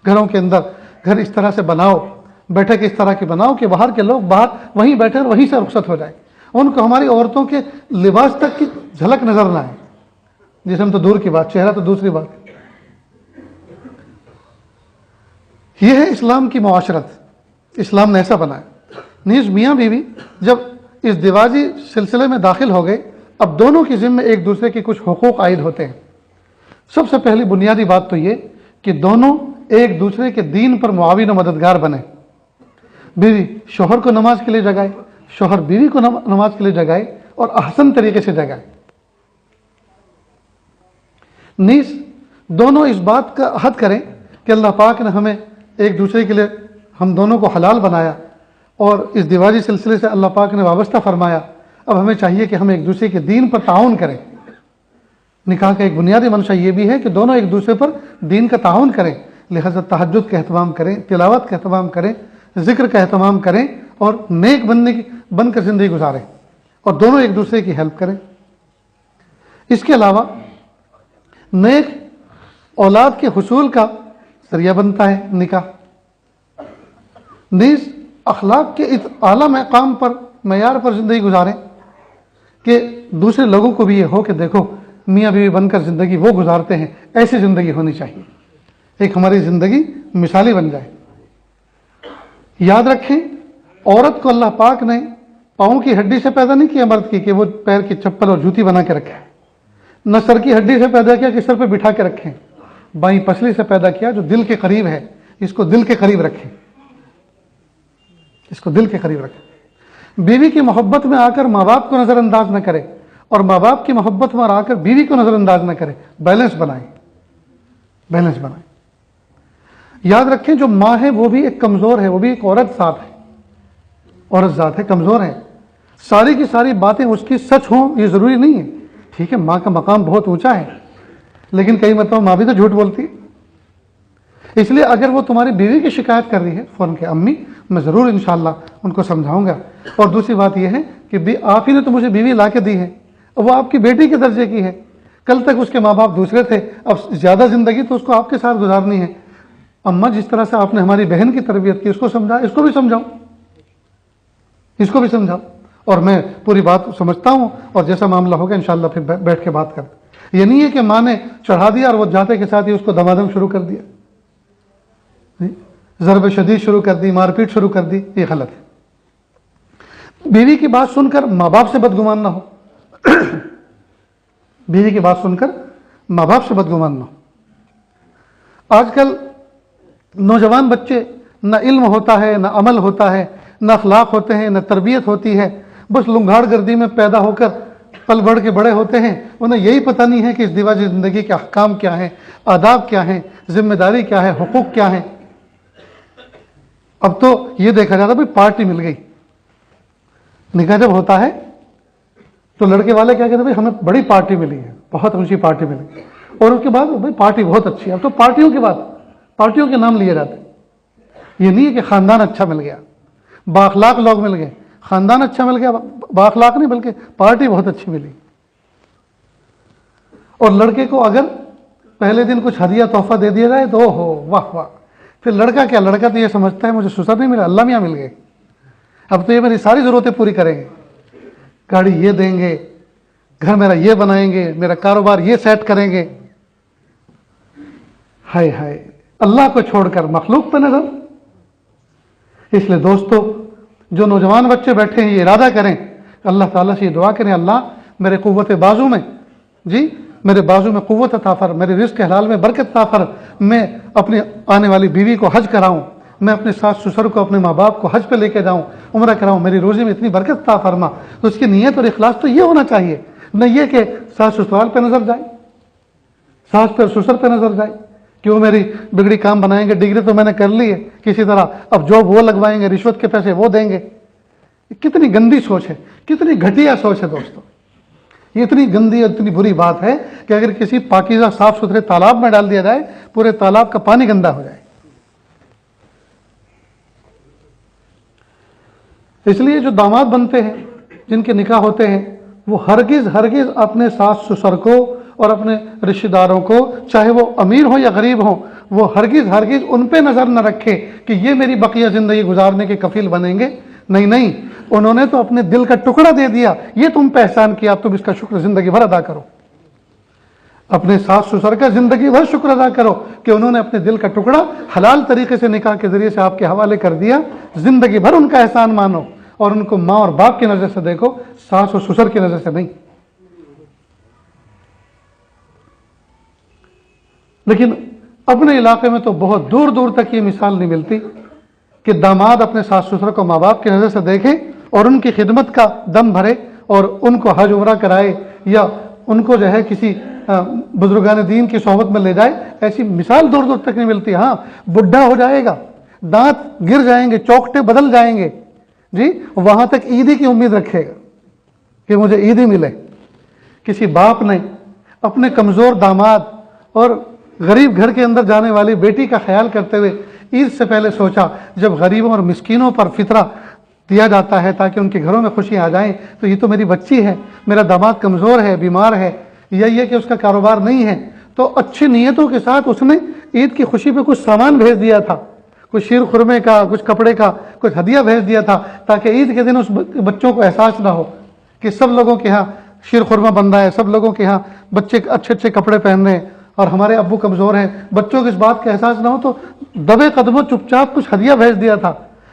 گھروں کے اندر گھر اس طرح سے بناؤ، بیٹھک اس طرح کی بناؤ کہ باہر کے لوگ باہر وہیں بیٹھے اور وہیں سے رخصت ہو جائیں، ان کو ہماری عورتوں کے لباس تک کی جھلک نظر نہ آئے، جسم تو دور کی بات، چہرہ تو دوسری بات۔ یہ ہے اسلام کی معاشرت، اسلام نے ایسا بنایا۔ نیز میاں بیوی جب اس دیواجی سلسلے میں داخل ہو گئے، اب دونوں کی ذمہ ایک دوسرے کے کچھ حقوق عائد ہوتے ہیں۔ سب سے پہلی بنیادی بات تو یہ کہ دونوں ایک دوسرے کے دین پر معاون و مددگار بنے۔ بیوی شوہر کو نماز کے لیے جگائے، شوہر بیوی کو نماز کے لیے جگائے اور احسن طریقے سے جگائے۔ نیز دونوں اس بات کا عہد کریں کہ اللہ پاک نے ہمیں ایک دوسرے کے لیے، ہم دونوں کو حلال بنایا اور اس دیواجی سلسلے سے اللہ پاک نے وابستہ فرمایا، اب ہمیں چاہیے کہ ہم ایک دوسرے کے دین پر تعاون کریں۔ نکاح کا ایک بنیادی منشا یہ بھی ہے کہ دونوں ایک دوسرے پر دین کا تعاون کریں، لہذا تہجد کا اہتمام کریں، تلاوت کا اہتمام کریں، ذکر کا اہتمام کریں اور نیک بن کر زندگی گزاریں، اور دونوں ایک دوسرے کی ہیلپ کریں۔ اس کے علاوہ نیک اولاد کے حصول کا ذریعہ بنتا ہے نکاح. نیز اخلاق کے اس اعلیٰ مقام پر معیار پر زندگی گزاریں کہ دوسرے لوگوں کو بھی یہ ہو کہ دیکھو میاں بیوی بن کر زندگی وہ گزارتے ہیں، ایسی زندگی ہونی چاہیے، ایک ہماری زندگی مثالی بن جائے. یاد رکھیں عورت کو اللہ پاک نے پاؤں کی ہڈی سے پیدا نہیں کیا مرد کی کہ وہ پیر کی چپل اور جوتی بنا کے رکھے، نہ سر کی ہڈی سے پیدا کیا کہ سر پہ بٹھا کے رکھیں، بائیں پسلی سے پیدا کیا جو دل کے قریب ہے، اس کو دل کے قریب رکھیں، اس کو دل کے قریب رکھیں. بیوی کی محبت میں آ کر ماں باپ کو نظر انداز نہ کرے اور ماں باپ کی محبت میں آ کر بیوی کو نظر انداز نہ کرے، بیلنس بنائیں، بیلنس بنائیں. یاد رکھیں جو ماں ہے وہ بھی ایک کمزور ہے، وہ بھی ایک عورت ذات ہے، عورت ذات ہے، کمزور ہے. ساری کی ساری باتیں اس کی سچ ہوں یہ ضروری نہیں ہے. ٹھیک ہے ماں کا مقام بہت اونچا ہے، لیکن کئی مرتبہ ماں بھی تو جھوٹ بولتی ہے. اس لیے اگر وہ تمہاری بیوی کی شکایت کر رہی ہے فون کے امی میں ضرور انشاءاللہ ان کو سمجھاؤں گا. اور دوسری بات یہ ہے کہ آپ ہی نے تو مجھے بیوی لا کے دی ہے، وہ آپ کی بیٹی کے درجے کی ہے، کل تک اس کے ماں باپ دوسرے تھے، اب زیادہ زندگی تو اس کو آپ کے ساتھ گزارنی ہے. اماں جس طرح سے آپ نے ہماری بہن کی تربیت کی اس کو سمجھا، اس کو بھی سمجھاؤ، اس کو بھی سمجھاؤ. اور میں پوری بات سمجھتا ہوں اور جیسا معاملہ ہوگا انشاءاللہ پھر بیٹھ کے بات کرتے. یہ نہیں ہے کہ ماں نے چڑھا دیا اور وہ جاتے کے ساتھ ہی اس کو دمادم شروع کر دیا، ضرب شدید شروع کر دی، مار پیٹ شروع کر دی، یہ غلط ہے. بیوی کی بات سن کر ماں باپ سے بدگمان نہ ہو، بیوی کی بات سن کر ماں باپ سے بدگمان نہ ہو. آج کل نوجوان بچے نہ علم ہوتا ہے، نہ عمل ہوتا ہے، نہ اخلاق ہوتے ہیں، نہ تربیت ہوتی ہے، بس لنگھاڑ گردی میں پیدا ہو کر پل بڑھ کے بڑے ہوتے ہیں. انہیں یہی پتہ نہیں ہے کہ اس دیواجی زندگی کے احکام کیا ہیں، آداب کیا ہیں، ذمہ داری کیا ہے، حقوق کیا ہیں. اب تو یہ دیکھا جاتا بھائی پارٹی مل گئی. نکاح جب ہوتا ہے تو لڑکے والے کیا کہتے ہیں بھائی ہمیں بڑی پارٹی ملی ہے، بہت اونچی پارٹی ملی، اور اس کے بعد بھائی پارٹی بہت اچھی ہے. اب تو پارٹیوں کے بعد پارٹیوں کے نام لیے جاتے ہیں. یہ نہیں ہے کہ خاندان اچھا مل گیا، بااخلاق لوگ مل گئے، خاندان اچھا مل گیا بااخلاق نہیں بلکہ پارٹی بہت اچھی ملی. اور لڑکے کو اگر پہلے دن کچھ ہدیہ تحفہ دے دیا جائے تو ہو واہ واہ. پھر لڑکا کیا، لڑکا تو یہ سمجھتا ہے مجھے سسر نہیں ملا، اللہ میاں مل گئے، اب تو یہ میری ساری ضرورتیں پوری کریں گے، گاڑی یہ دیں گے، گھر میرا یہ بنائیں گے، میرا کاروبار یہ سیٹ کریں گے. ہائے ہائے، اللہ کو چھوڑ کر مخلوق پہ نظر. اس لیے دوستو جو نوجوان بچے بیٹھے ہیں یہ ارادہ کریں، اللہ تعالیٰ سے یہ دعا کریں اللہ میرے قوت بازو میں، جی میرے بازو میں قوت عطا فر، میرے رزق حلال میں برکت عطا فر، میں اپنی آنے والی بیوی کو حج کراؤں، میں اپنے ساس سسر کو اپنے ماں باپ کو حج پہ لے کے جاؤں، عمرہ کراؤں، میری روزی میں اتنی برکت عطا فرما. تو اس کی نیت اور اخلاص تو یہ ہونا چاہیے، نہ یہ کہ ساس سسرال پہ نظر جائے، ساس پہ سسر پہ نظر جائے کہ وہ میری بگڑی کام بنائیں گے، ڈگری تو میں نے کر لی ہے کسی طرح، اب جاب وہ لگوائیں گے، رشوت کے پیسے وہ دیں گے. کتنی گندی سوچ ہے، کتنی گھٹیا سوچ ہے دوستو. یہ اتنی گندی اور اتنی بری بات ہے کہ اگر کسی پاکیزہ صاف ستھرے تالاب میں ڈال دیا جائے پورے تالاب کا پانی گندا ہو جائے. اس لیے جو داماد بنتے ہیں، جن کے نکاح ہوتے ہیں، وہ ہرگز ہرگز اپنے ساس سسر کو اور اپنے رشتہ داروں کو، چاہے وہ امیر ہوں یا غریب ہوں، وہ ہرگز ہرگز ان پہ نظر نہ رکھے کہ یہ میری بقیہ زندگی گزارنے کے کفیل بنیں گے. نہیں نہیں، انہوں نے تو اپنے دل کا ٹکڑا دے دیا، یہ تم پہ احسان کیا، اب تم اس کا شکر زندگی بھر ادا کرو. اپنے ساس سسر کا زندگی بھر شکر ادا کرو کہ انہوں نے اپنے دل کا ٹکڑا حلال طریقے سے نکاح کے ذریعے سے آپ کے حوالے کر دیا. زندگی بھر ان کا احسان مانو اور ان کو ماں اور باپ کی نظر سے دیکھو، ساس اور سسر کی نظر سے نہیں. لیکن اپنے علاقے میں تو بہت دور دور تک یہ مثال نہیں ملتی کہ داماد اپنے ساس سسر کو ماں باپ کی نظر سے دیکھے اور ان کی خدمت کا دم بھرے اور ان کو حج عمرہ کرائے یا ان کو جو ہے کسی بزرگان دین کی صحبت میں لے جائے. ایسی مثال دور دور تک نہیں ملتی. ہاں بڈھا ہو جائے گا، دانت گر جائیں گے، چوکٹے بدل جائیں گے، جی وہاں تک عیدی کی امید رکھے گا کہ مجھے عیدی ملے. کسی باپ نے اپنے کمزور داماد اور غریب گھر کے اندر جانے والی بیٹی کا خیال کرتے ہوئے عید سے پہلے سوچا جب غریبوں اور مسکینوں پر فطرہ دیا جاتا ہے تاکہ ان کے گھروں میں خوشی آ جائیں، تو یہ تو میری بچی ہے، میرا داماد کمزور ہے، بیمار ہے، یا یہ کہ اس کا کاروبار نہیں ہے، تو اچھی نیتوں کے ساتھ اس نے عید کی خوشی پہ کچھ سامان بھیج دیا تھا، کچھ شیر خرمے کا، کچھ کپڑے کا، کچھ ہدیہ بھیج دیا تھا، تاکہ عید کے دن اس بچوں کو احساس نہ ہو کہ سب لوگوں کے ہاں شیر خرمہ بن رہا ہے، سب لوگوں کے ہاں بچے اچھے اچھے کپڑے پہن رہے ہیں اور ہمارے ابو کمزور ہیں، بچوں کو اس بات کا احساس نہ ہو، تو دبے قدموں چپ چاپ کچھ ہدیہ بھیج دیا تھا۔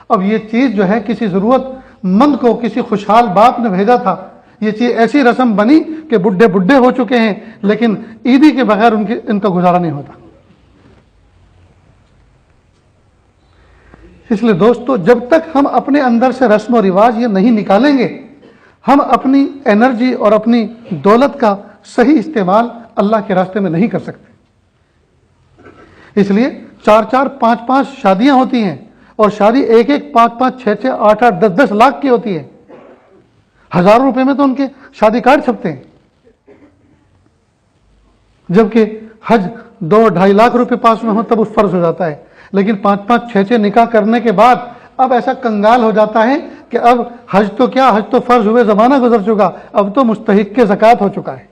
اب یہ چیز جو ہے کسی ضرورت مند کو کسی خوشحال باپ نے بھیجا تھا، یہ چیز ایسی رسم بنی کہ بڈھے بڈھے ہو چکے ہیں لیکن عیدی کے بغیر ان کا گزارا نہیں ہوتا۔ اس لیے دوستو، جب تک ہم اپنے اندر سے رسم و رواج یہ نہیں نکالیں گے، ہم اپنی انرجی اور اپنی دولت کا صحیح استعمال اللہ کے راستے میں نہیں کر سکتے۔ اس لیے 4 5 5 شادیاں ہوتی ہیں اور شادی ایک 5 5 6 6 8 8 10 10 لاکھ کی ہوتی ہے، ہزاروں روپے میں تو ان کے شادی کارڈ چھپتے ہیں، جبکہ حج 2 2.5 لاکھ روپے پاس میں ہو تب اس فرض ہو جاتا ہے، لیکن 5 5 6 6 نکاح کرنے کے بعد اب ایسا کنگال ہو جاتا ہے کہ اب حج تو کیا، حج تو فرض ہوئے زمانہ گزر چکا، اب تو مستحق کے زکوٰۃ ہو چکا ہے۔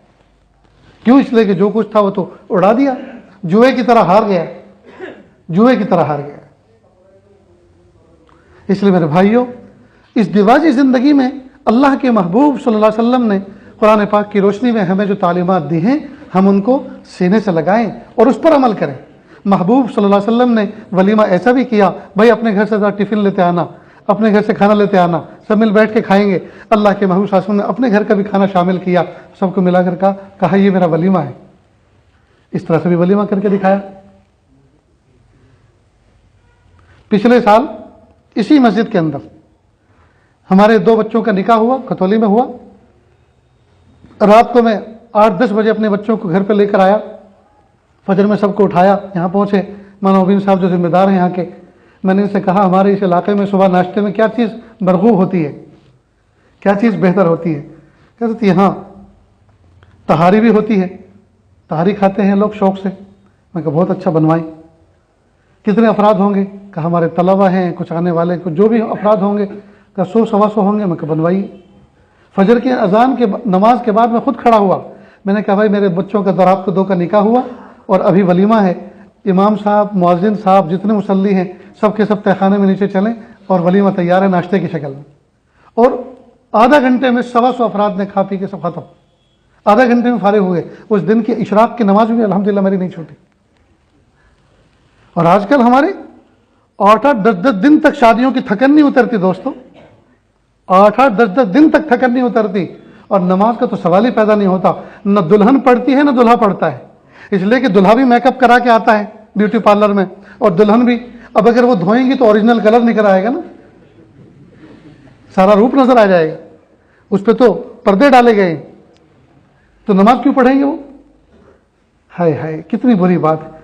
کیوں؟ اس لیے کہ جو کچھ تھا وہ تو اڑا دیا، جوئے کی طرح ہار گیا، جوئے کی طرح ہار گیا۔ اس لیے میرے بھائیوں، اس دیواجی زندگی میں اللہ کے محبوب صلی اللہ علیہ وسلم نے قرآن پاک کی روشنی میں ہمیں جو تعلیمات دی ہیں، ہم ان کو سینے سے لگائیں اور اس پر عمل کریں۔ محبوب صلی اللہ علیہ وسلم نے ولیمہ ایسا بھی کیا، بھائی اپنے گھر سے ذرا ٹفن لیتے آنا، اپنے گھر سے کھانا لیتے آنا، سب مل بیٹھ کے کھائیں گے۔ اللہ کے محبوب صلی اللہ علیہ وسلم نے اپنے گھر کا بھی کھانا شامل کیا، سب کو ملا کر کہا یہ میرا ولیمہ ہے۔ اس طرح سے بھی ولیمہ کر کے دکھایا۔ پچھلے سال اسی مسجد کے اندر ہمارے 2 بچوں کا نکاح ہوا، کھتولی میں ہوا۔ رات کو میں 8 10 بجے اپنے بچوں کو گھر پہ لے کر آیا، فجر میں سب کو اٹھایا، یہاں پہنچے۔ مولانا مبین صاحب جو ذمہ دار ہیں یہاں کے، میں نے ان سے کہا ہمارے اس علاقے میں صبح ناشتے میں کیا چیز مرغوب ہوتی ہے، کیا چیز بہتر ہوتی ہے؟ کہتے تھے یہاں تہاری بھی ہوتی ہے، تہاری کھاتے ہیں لوگ شوق سے۔ میں کہا بہت اچھا، بنوائی۔ کتنے افراد ہوں گے؟ کہ ہمارے طلبہ ہیں، کچھ آنے والے، کچھ جو بھی افراد ہوں گے، کہ 100 سوا 100 ہوں گے۔ میں کہا بنوائیے۔ فجر کی اذان کے نماز کے بعد میں خود کھڑا ہوا، میں نے کہا بھائی میرے بچوں کا رات کو 2 کا نکاح ہوا اور ابھی ولیمہ ہے، امام صاحب، مؤذن صاحب، جتنے مصلی ہیں سب کے سب تہخانے میں نیچے چلیں اور ولیمہ تیار ہے ناشتے کی شکل میں۔ اور آدھا گھنٹے میں 125 افراد نے کھا پی کے سب ختم، آدھا گھنٹے میں فارغ ہوئے۔ اس دن کی اشراق کی نماز بھی الحمدللہ میری نہیں چھوٹی۔ اور آج کل ہمارے 8 8 10 10 دن تک شادیوں کی تھکن نہیں اترتی دوستو، 8 8 10 10 دن تک تھکن نہیں اترتی، اور نماز کا تو سوال ہی پیدا نہیں ہوتا۔ نہ دلہن پڑھتی ہے نہ دلہا پڑھتا ہے، اس لیے کہ دلہا بھی میک اپ کرا کے آتا ہے بیوٹی پارلر میں، اور دلہن بھی اب اگر وہ دھوئیں گی تو اوریجنل کلر نکل آئے گا نا، سارا روپ نظر آ جائے گا، اس پہ تو پردے ڈالے گئے، تو نماز کیوں پڑھیں گے وہ؟ ہائے ہائے کتنی بری بات ہے۔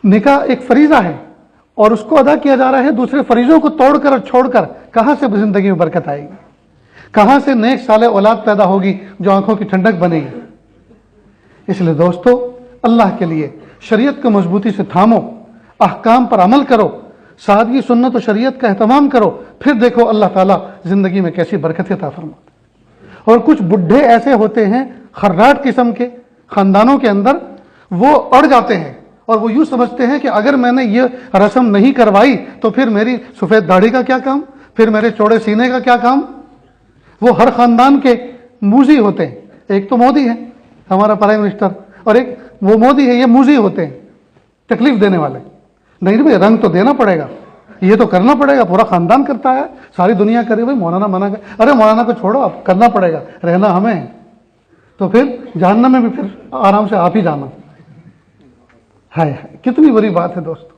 نکاح ایک فریضہ ہے اور اس کو ادا کیا جا رہا ہے، دوسرے فریضوں کو توڑ کر اور چھوڑ کر کہاں سے زندگی میں برکت آئے گی؟ کہاں سے نیک صالح اولاد پیدا ہوگی جو آنکھوں کی ٹھنڈک بنے گی؟ اس لیے دوستو، اللہ کے لیے شریعت کو مضبوطی سے تھامو، احکام پر عمل کرو، سادگی سنت و شریعت کا اہتمام کرو، پھر دیکھو اللہ تعالیٰ زندگی میں کیسی برکت عطا فرماتا ہے۔ اور کچھ بڈھے ایسے ہوتے ہیں خراٹ قسم کے خاندانوں کے اندر، وہ اڑ جاتے ہیں اور وہ یوں سمجھتے ہیں کہ اگر میں نے یہ رسم نہیں کروائی تو پھر میری سفید داڑھی کا کیا کام، پھر میرے چوڑے سینے کا کیا کام۔ وہ ہر خاندان کے موذی ہوتے ہیں، ایک تو مودی ہے ہمارا پرائم منسٹر، اور ایک وہ مودی ہے، یہ موذی ہوتے ہیں تکلیف دینے والے۔ نہیں بھائی رنگ تو دینا پڑے گا، یہ تو کرنا پڑے گا، پورا خاندان کرتا ہے، ساری دنیا کرے، بھائی مولانا منع کر، ارے مولانا کو چھوڑو، اب کرنا پڑے گا، رہنا ہمیں ہے، تو پھر جہنم میں بھی پھر آرام سے آپ ہی جانا۔ ہائے ہائے کتنی بڑی بات ہے دوستو،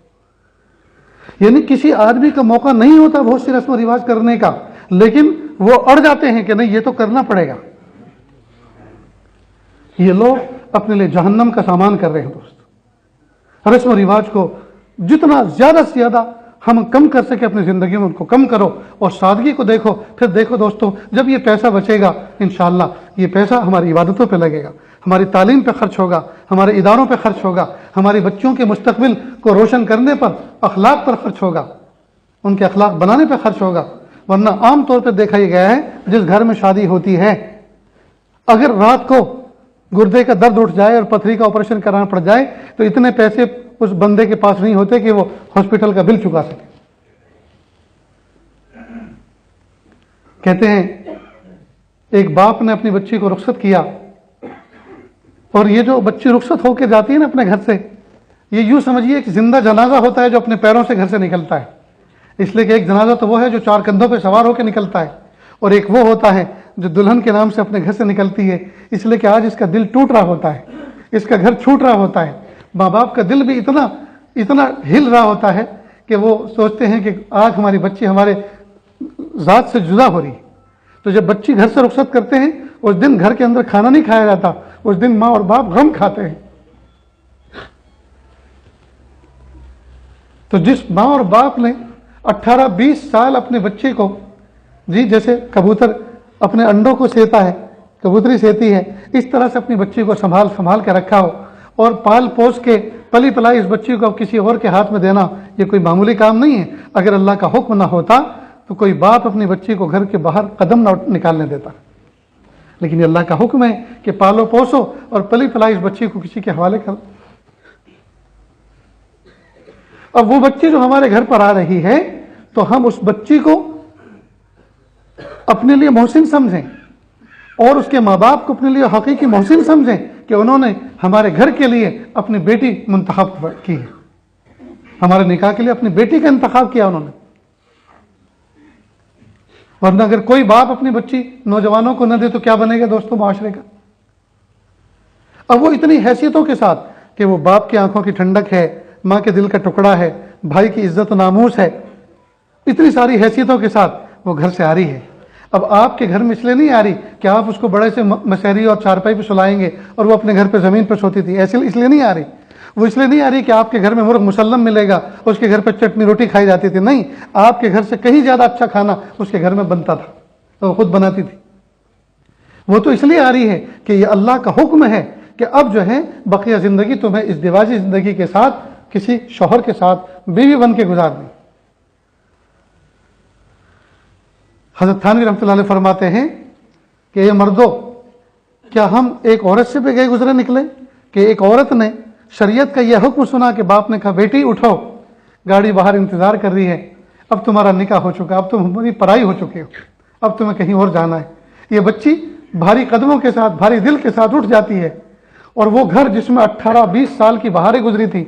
یعنی کسی آدمی کا موقع نہیں ہوتا بہت سی رسم و رواج کرنے کا، لیکن وہ اڑ جاتے ہیں کہ نہیں یہ تو کرنا پڑے گا۔ یہ لوگ اپنے لیے جہنم کا سامان کر رہے ہیں دوست۔ رسم و رواج کو جتنا زیادہ سے زیادہ ہم کم کر سکے اپنی زندگی میں ان کو کم کرو، اور سادگی کو دیکھو۔ پھر دیکھو دوستو، جب یہ پیسہ بچے گا انشاءاللہ یہ پیسہ ہماری عبادتوں پہ لگے گا، ہماری تعلیم پہ خرچ ہوگا، ہمارے اداروں پہ خرچ ہوگا، ہمارے بچوں کے مستقبل کو روشن کرنے پر، اخلاق پر خرچ ہوگا، ان کے اخلاق بنانے پہ خرچ ہوگا۔ ورنہ عام طور پہ دیکھا یہ گیا ہے جس گھر میں شادی ہوتی ہے، اگر رات کو گردے کا درد اٹھ جائے اور پتھری کا آپریشن کرانا پڑ جائے تو اتنے پیسے اس بندے کے پاس نہیں ہوتے کہ وہ ہاسپٹل کا بل چکا سکے. کہتے ہیں ایک باپ نے اپنی بچی کو رخصت کیا، اور یہ جو بچی رخصت ہو کے جاتی ہے نا اپنے گھر سے، یہ یوں سمجھیے کہ زندہ جنازہ ہوتا ہے جو اپنے پیروں سے گھر سے نکلتا ہے. اس لیے کہ ایک جنازہ تو وہ ہے جو 4 کندھوں پہ سوار ہو کے نکلتا ہے، اور ایک وہ ہوتا ہے جو دلہن کے نام سے اپنے گھر سے نکلتی ہے. اس لیے کہ آج اس کا دل ٹوٹ رہا ہوتا ہے، اس کا گھر چھوٹ رہا ہوتا ہے. ماں باپ کا دل بھی اتنا ہل رہا ہوتا ہے کہ وہ سوچتے ہیں کہ آج ہماری بچی ہمارے ذات سے جدا ہو رہی ہے. تو جب بچی گھر سے رخصت کرتے ہیں اس دن گھر کے اندر کھانا نہیں کھایا جاتا، اس دن ماں اور باپ غم کھاتے ہیں. تو جس ماں اور باپ نے 18-20 سال اپنے بچے کو، جیسے کبوتر اپنے انڈوں کو سیتا ہے، کبوتری سیتی ہے، اس طرح سے اپنی بچی کو سنبھال کے رکھا ہو اور پال پوس کے پلی پلائی اس بچی کو کسی اور کے ہاتھ میں دینا، یہ کوئی معمولی کام نہیں ہے. اگر اللہ کا حکم نہ ہوتا تو کوئی باپ اپنی بچی کو گھر کے باہر قدم نہ نکالنے دیتا. لیکن یہ اللہ کا حکم ہے کہ پالو پوسو اور پلی پلائی اس بچی کو کسی کے حوالے کر. اب وہ بچی جو ہمارے گھر پر آ رہی ہے تو ہم اس بچی کو اپنے لیے محسن سمجھیں اور اس کے ماں باپ کو اپنے لیے حقیقی محسن سمجھیں کہ انہوں نے ہمارے گھر کے لیے اپنی بیٹی منتخب کی ہے، ہمارے نکاح کے لیے اپنی بیٹی کا انتخاب کیا انہوں نے. ورنہ اگر کوئی باپ اپنی بچی نوجوانوں کو نہ دے تو کیا بنے گا دوستوں معاشرے کا. اب وہ اتنی حیثیتوں کے ساتھ کہ وہ باپ کی آنکھوں کی ٹھنڈک ہے، ماں کے دل کا ٹکڑا ہے، بھائی کی عزت و ناموس ہے، اتنی ساری حیثیتوں کے ساتھ وہ گھر سے آ رہی ہے. اب آپ کے گھر میں اس لیے نہیں آ رہی کہ آپ اس کو بڑے سے مسحری اور چارپائی پہ سلائیں گے اور وہ اپنے گھر پہ زمین پہ سوتی تھی، ایسے اس لیے نہیں آ رہی. وہ اس لیے نہیں آ رہی کہ آپ کے گھر میں مرغ مسلم ملے گا، اس کے گھر پہ چٹنی روٹی کھائی جاتی تھی. نہیں، آپ کے گھر سے کہیں زیادہ اچھا کھانا اس کے گھر میں بنتا تھا، وہ خود بناتی تھی. وہ تو اس لیے آ رہی ہے کہ یہ اللہ کا حکم ہے کہ اب جو ہے بقیہ زندگی تمہیں اس ازدواجی زندگی کے ساتھ کسی شوہر کے ساتھ بیوی بن کے گزارنی. حضرت تھانوی رحمۃ اللہ علیہ فرماتے ہیں کہ یہ مردوں، کیا ہم ایک عورت سے بھی گئے گزرے نکلے کہ ایک عورت نے شریعت کا یہ حکم سنا کہ باپ نے کہا بیٹی اٹھو، گاڑی باہر انتظار کر رہی ہے، اب تمہارا نکاح ہو چکا، اب تم ہماری پرائی ہو چکے ہو، اب تمہیں کہیں اور جانا ہے. یہ بچی بھاری قدموں کے ساتھ، بھاری دل کے ساتھ اٹھ جاتی ہے، اور وہ گھر جس میں 18-20 سال کی بہاریں گزری تھی،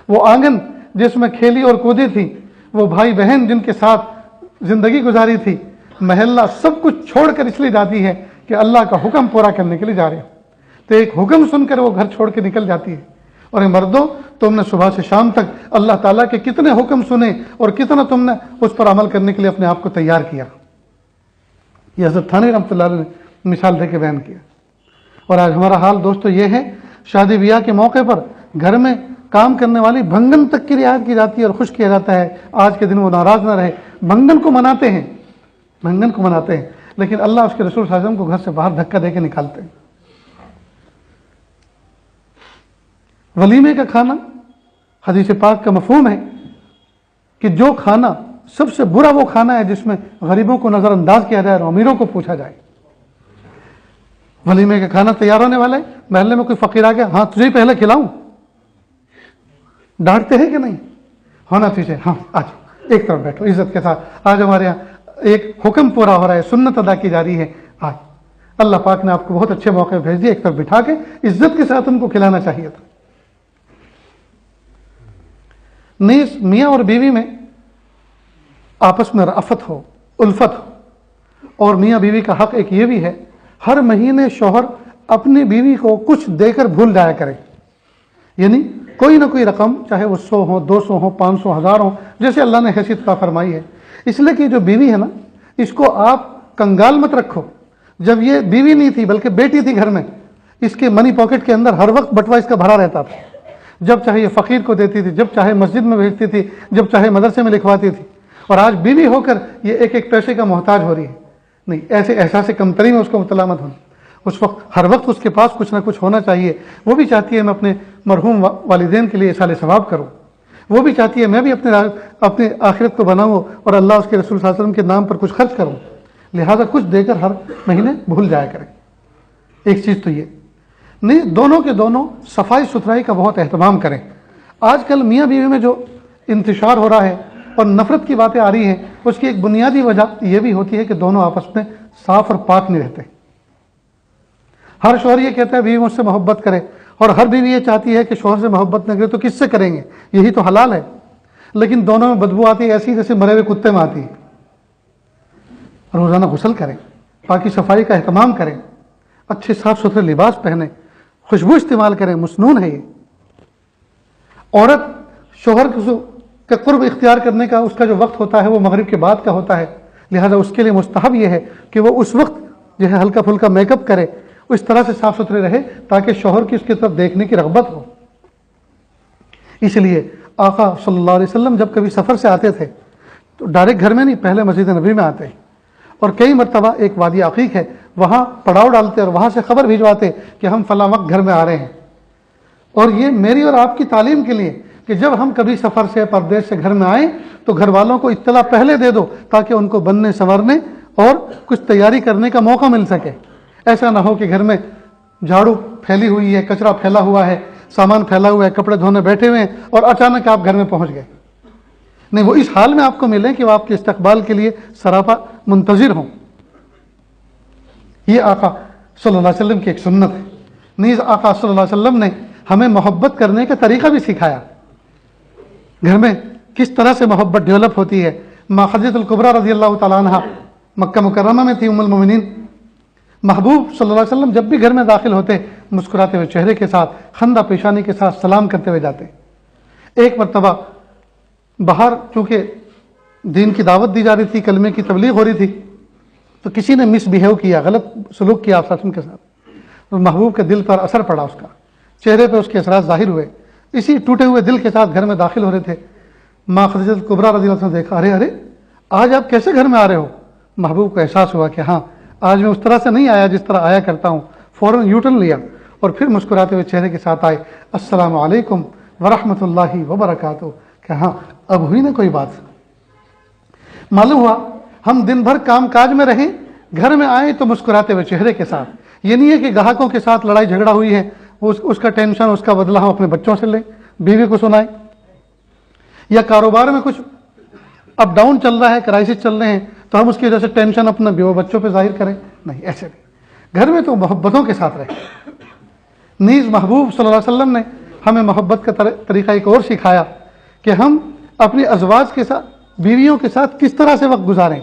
وہ آنگن جس میں کھیلی اور کودی تھی، وہ بھائی بہن جن کے ساتھ زندگی گزاری تھی، محلہ، سب کچھ چھوڑ کر اس لیے جاتی ہے کہ اللہ کا حکم پورا کرنے کے لیے جا رہے ہو. تو ایک حکم سن کر وہ گھر چھوڑ کے نکل جاتی ہے. اور اے مردوں، تم نے صبح سے شام تک اللہ تعالیٰ کے کتنے حکم سنے اور کتنا تم نے اس پر عمل کرنے کے لیے اپنے آپ کو تیار کیا. یہ حضرت تھانوی رحمۃ اللہ علیہ نے مثال دے کے بیان کیا. اور آج ہمارا حال دوستو یہ ہے، شادی بیاہ کے موقع پر گھر میں کام کرنے والی بھنگن تک کی رعایت کی جاتی ہے اور خوش کیا جاتا ہے آج کے دن وہ ناراض نہ رہے. بھنگن کو مناتے ہیں، لیکن اللہ اس کے رسول صلی اللہ علیہ وسلم کو گھر سے باہر دھکا دے کے نکالتے ہیں. ولیمے کا کھانا، حدیث پاک کا مفہوم ہے کہ جو کھانا سب سے برا وہ کھانا ہے جس میں غریبوں کو نظر انداز کیا جائے اور امیروں کو پوچھا جائے. ولیمے کا کھانا تیار ہونے والے، محلے میں کوئی فقیر آ گیا، ہاں تجھے ہی پہلے کھلاؤں، ڈانٹتے ہیں کہ نہیں؟ ہونا تجھے، ہاں آج ایک طرف بیٹھو عزت کے ساتھ. آج ہمارے یہاں ایک حکم پورا ہو رہا ہے، سنت ادا کی جا رہی ہے. آج اللہ پاک نے آپ کو بہت اچھے موقع بھیج دیے، ایک طرف بٹھا کے عزت کے ساتھ ان کو کھلانا چاہیے تھا. نیز میاں اور بیوی میں آپس میں رأفت ہو، الفت ہو. اور میاں بیوی کا حق ایک یہ بھی ہے، ہر مہینے شوہر اپنی بیوی کو کچھ دے کر بھول جایا کرے. یعنی کوئی نہ کوئی رقم، چاہے وہ 100 ہو، 200 ہو، 500، 1000 ہو، جیسے اللہ نے حیثیت عطا فرمائی ہے. اس لیے کہ جو بیوی ہے نا، اس کو آپ کنگال مت رکھو. جب یہ بیوی نہیں تھی بلکہ بیٹی تھی گھر میں، اس کے منی پاکٹ کے اندر ہر وقت بٹوا اس کا بھرا رہتا تھا. جب چاہے یہ فقیر کو دیتی تھی، جب چاہے مسجد میں بھیجتی تھی، جب چاہے مدرسے میں لکھواتی تھی. اور آج بیوی ہو کر یہ ایک ایک پیسے کا محتاج ہو رہی ہے. نہیں، ایسے احساس کمتری میں اس کو مبتلا مت ہونا. اس وقت ہر وقت اس کے پاس کچھ نہ کچھ ہونا چاہیے. وہ بھی چاہتی ہے میں اپنے مرحوم والدین کے لیے ایصال ثواب کروں. وہ بھی چاہتی ہے میں بھی اپنے آخرت کو بناؤں اور اللہ اس کے رسول صلی اللہ علیہ وسلم کے نام پر کچھ خرچ کروں. لہٰذا کچھ دے کر ہر مہینے بھول جایا کریں. ایک چیز تو یہ. نہیں دونوں کے دونوں صفائی ستھرائی کا بہت اہتمام کریں. آج کل میاں بیوی میں جو انتشار ہو رہا ہے اور نفرت کی باتیں آ رہی ہیں، اس کی ایک بنیادی وجہ یہ بھی ہوتی ہے کہ دونوں آپس میں صاف اور پاک نہیں رہتے. ہر شوہر یہ کہتا ہے بیوی مجھ سے محبت کرے، اور ہر بیوی یہ چاہتی ہے کہ شوہر سے محبت نہ کرے تو کس سے کریں گے، یہی تو حلال ہے. لیکن دونوں میں بدبو آتی ہے ایسی جیسے مرے ہوئے کتے میں آتی ہے. روزانہ غسل کریں، پاکی صفائی کا اہتمام کریں، اچھے صاف ستھرے لباس پہنیں، خوشبو استعمال کریں، مسنون ہے یہ. عورت شوہر کا قرب اختیار کرنے کا اس کا جو وقت ہوتا ہے وہ مغرب کے بعد کا ہوتا ہے، لہذا اس کے لیے مستحب یہ ہے کہ وہ اس وقت جو ہے ہلکا پھلکا میک اپ کرے، اس طرح سے صاف ستھرے رہے تاکہ شوہر کی اس کی طرف دیکھنے کی رغبت ہو. اس لیے آقا صلی اللہ علیہ وسلم جب کبھی سفر سے آتے تھے تو ڈائریکٹ گھر میں نہیں، پہلے مسجد نبی میں آتے، اور کئی مرتبہ ایک وادی عقیق ہے وہاں پڑاؤ ڈالتے اور وہاں سے خبر بھیجواتے کہ ہم فلاں وقت گھر میں آ رہے ہیں. اور یہ میری اور آپ کی تعلیم کے لیے کہ جب ہم کبھی سفر سے پردیس سے گھر میں آئیں تو گھر والوں کو اطلاع پہلے دے دو تاکہ ان کو بننے سنورنے اور کچھ تیاری کرنے کا موقع مل سکے. ایسا نہ ہو کہ گھر میں جھاڑو پھیلی ہوئی ہے، کچرا پھیلا ہوا ہے، سامان پھیلا ہوا ہے، کپڑے دھونے بیٹھے ہوئے ہیں اور اچانک آپ گھر میں پہنچ گئے. نہیں، وہ اس حال میں آپ کو ملیں کہ وہ آپ کے استقبال کے لیے سراپا منتظر ہوں. یہ آقا صلی اللہ علیہ وسلم کی ایک سنت ہے. نیز آقا صلی اللہ علیہ وسلم نے ہمیں محبت کرنے کا طریقہ بھی سکھایا. گھر میں کس طرح سے محبت ڈیولپ ہوتی ہے. ماں خدیجہ الکبریٰ رضی اللہ تعالیٰ عنہ مکہ مکرمہ میں تھی، ام المومنین. محبوب صلی اللہ علیہ وسلم جب بھی گھر میں داخل ہوتے مسکراتے ہوئے چہرے کے ساتھ، خندہ پیشانی کے ساتھ سلام کرتے ہوئے جاتے. ایک مرتبہ باہر چونکہ دین کی دعوت دی جا رہی تھی، کلمے کی تبلیغ ہو رہی تھی، تو کسی نے مس بیہیو کیا، غلط سلوک کیا آپ صلی کے ساتھ. تو محبوب کے دل پر اثر پڑا، اس کا چہرے پہ اس کے اثرات ظاہر ہوئے. اسی ٹوٹے ہوئے دل کے ساتھ گھر میں داخل ہو رہے تھے. ماں خدیجہ الکبریٰ رضی اللہ عنہ نے دیکھا، ارے آج آپ کیسے گھر میں آ رہے ہو. محبوب کو احساس ہوا کہ ہاں آج میں اس طرح سے نہیں آیا جس طرح آیا کرتا ہوں. فوراً یوٹرن لیا اور پھر مسکراتے ہوئے چہرے کے ساتھ آئے، السلام علیکم ورحمۃ اللہ وبرکاتہ. کہ ہاں اب ہوئی نا کوئی بات. معلوم ہوا ہم دن بھر کام کاج میں رہیں، گھر میں آئیں تو مسکراتے ہوئے چہرے کے ساتھ. یہ نہیں ہے کہ گاہکوں کے ساتھ لڑائی جھگڑا ہوئی ہے اس کا ٹینشن، اس کا بدلہ ہم اپنے بچوں سے لیں، بیوی کو سنائیں، یا کاروبار میں کچھ اپ ڈاؤن چل رہا ہے، کرائسس چل رہے ہیں تو ہم اس کی وجہ سے ٹینشن اپنا بیوہ بچوں پہ ظاہر کریں. نہیں، ایسے نہیں. گھر میں تو محبتوں کے ساتھ رہیں. نیز محبوب صلی اللہ علیہ وسلم نے ہمیں محبت کا طریقہ ایک اور سکھایا کہ ہم اپنی ازواج کے ساتھ، بیویوں کے ساتھ کس طرح سے وقت گزاریں.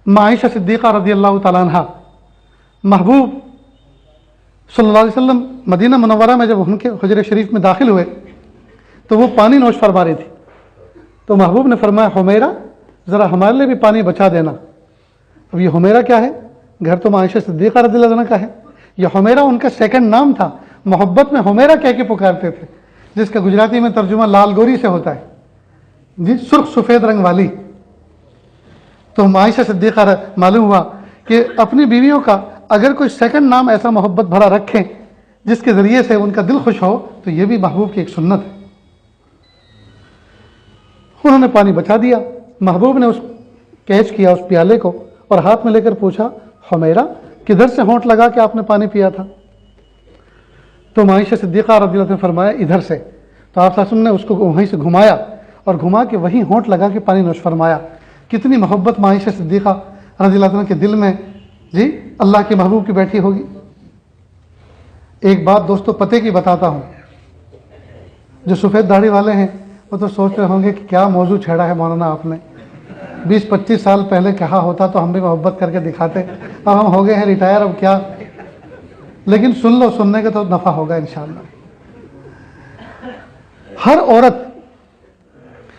عائشہ صدیقہ رضی اللہ تعالیٰ عنہ، محبوب صلی اللہ علیہ وسلم مدینہ منورہ میں جب ان کے حجرہ شریف میں داخل ہوئے تو وہ پانی نوش فرما رہی تھی. تو محبوب نے فرمایا، حمیرہ ذرا ہمارے لیے بھی پانی بچا دینا. اب یہ حمیرہ کیا ہے؟ گھر تو عائشہ صدیقہ رضی اللہ عنہ کا ہے. یہ حمیرہ ان کا سیکنڈ نام تھا. محبت میں حمیرہ کہہ کے پکارتے تھے، جس کا گجراتی میں ترجمہ لال گوری سے ہوتا ہے، جی سرخ سفید رنگ والی. تو عائشہ صدیقہ معلوم ہوا کہ اپنی بیویوں کا اگر کوئی سیکنڈ نام ایسا محبت بھرا رکھیں جس کے ذریعے سے ان کا دل خوش ہو تو یہ بھی محبوب کی ایک سنت ہے. انہوں نے پانی بچا دیا. محبوب نے اس کیچ کیا اس پیالے کو اور ہاتھ میں لے کر پوچھا، حمیرہ کدھر سے ہونٹ لگا کے آپ نے پانی پیا تھا؟ تو عائشہ صدیقہ رضی اللہ عنہ نے فرمایا، ادھر سے. تو آپ صلی اللہ علیہ وسلم نے اس کو وہیں سے گھمایا اور گھما کے وہیں ہونٹ لگا کے پانی نوش فرمایا. کتنی محبت عائشہ صدیقہ رضی اللہ عنہ کے دل میں جی اللہ کے محبوب کی بیٹھی ہوگی. ایک بات دوستو پتے کی بتاتا ہوں، جو سفید داڑھی والے ہیں وہ تو سوچ رہے ہوں گے کہ کیا موضوع چھیڑا ہے مولانا آپ نے. 20-25 سال پہلے کہا ہوتا تو ہم بھی محبت کر کے دکھاتے. اب ہم ہو گئے ہیں ریٹائر، اب کیا. لیکن سن لو، سننے کا تو نفع ہوگا انشاءاللہ. ہر عورت،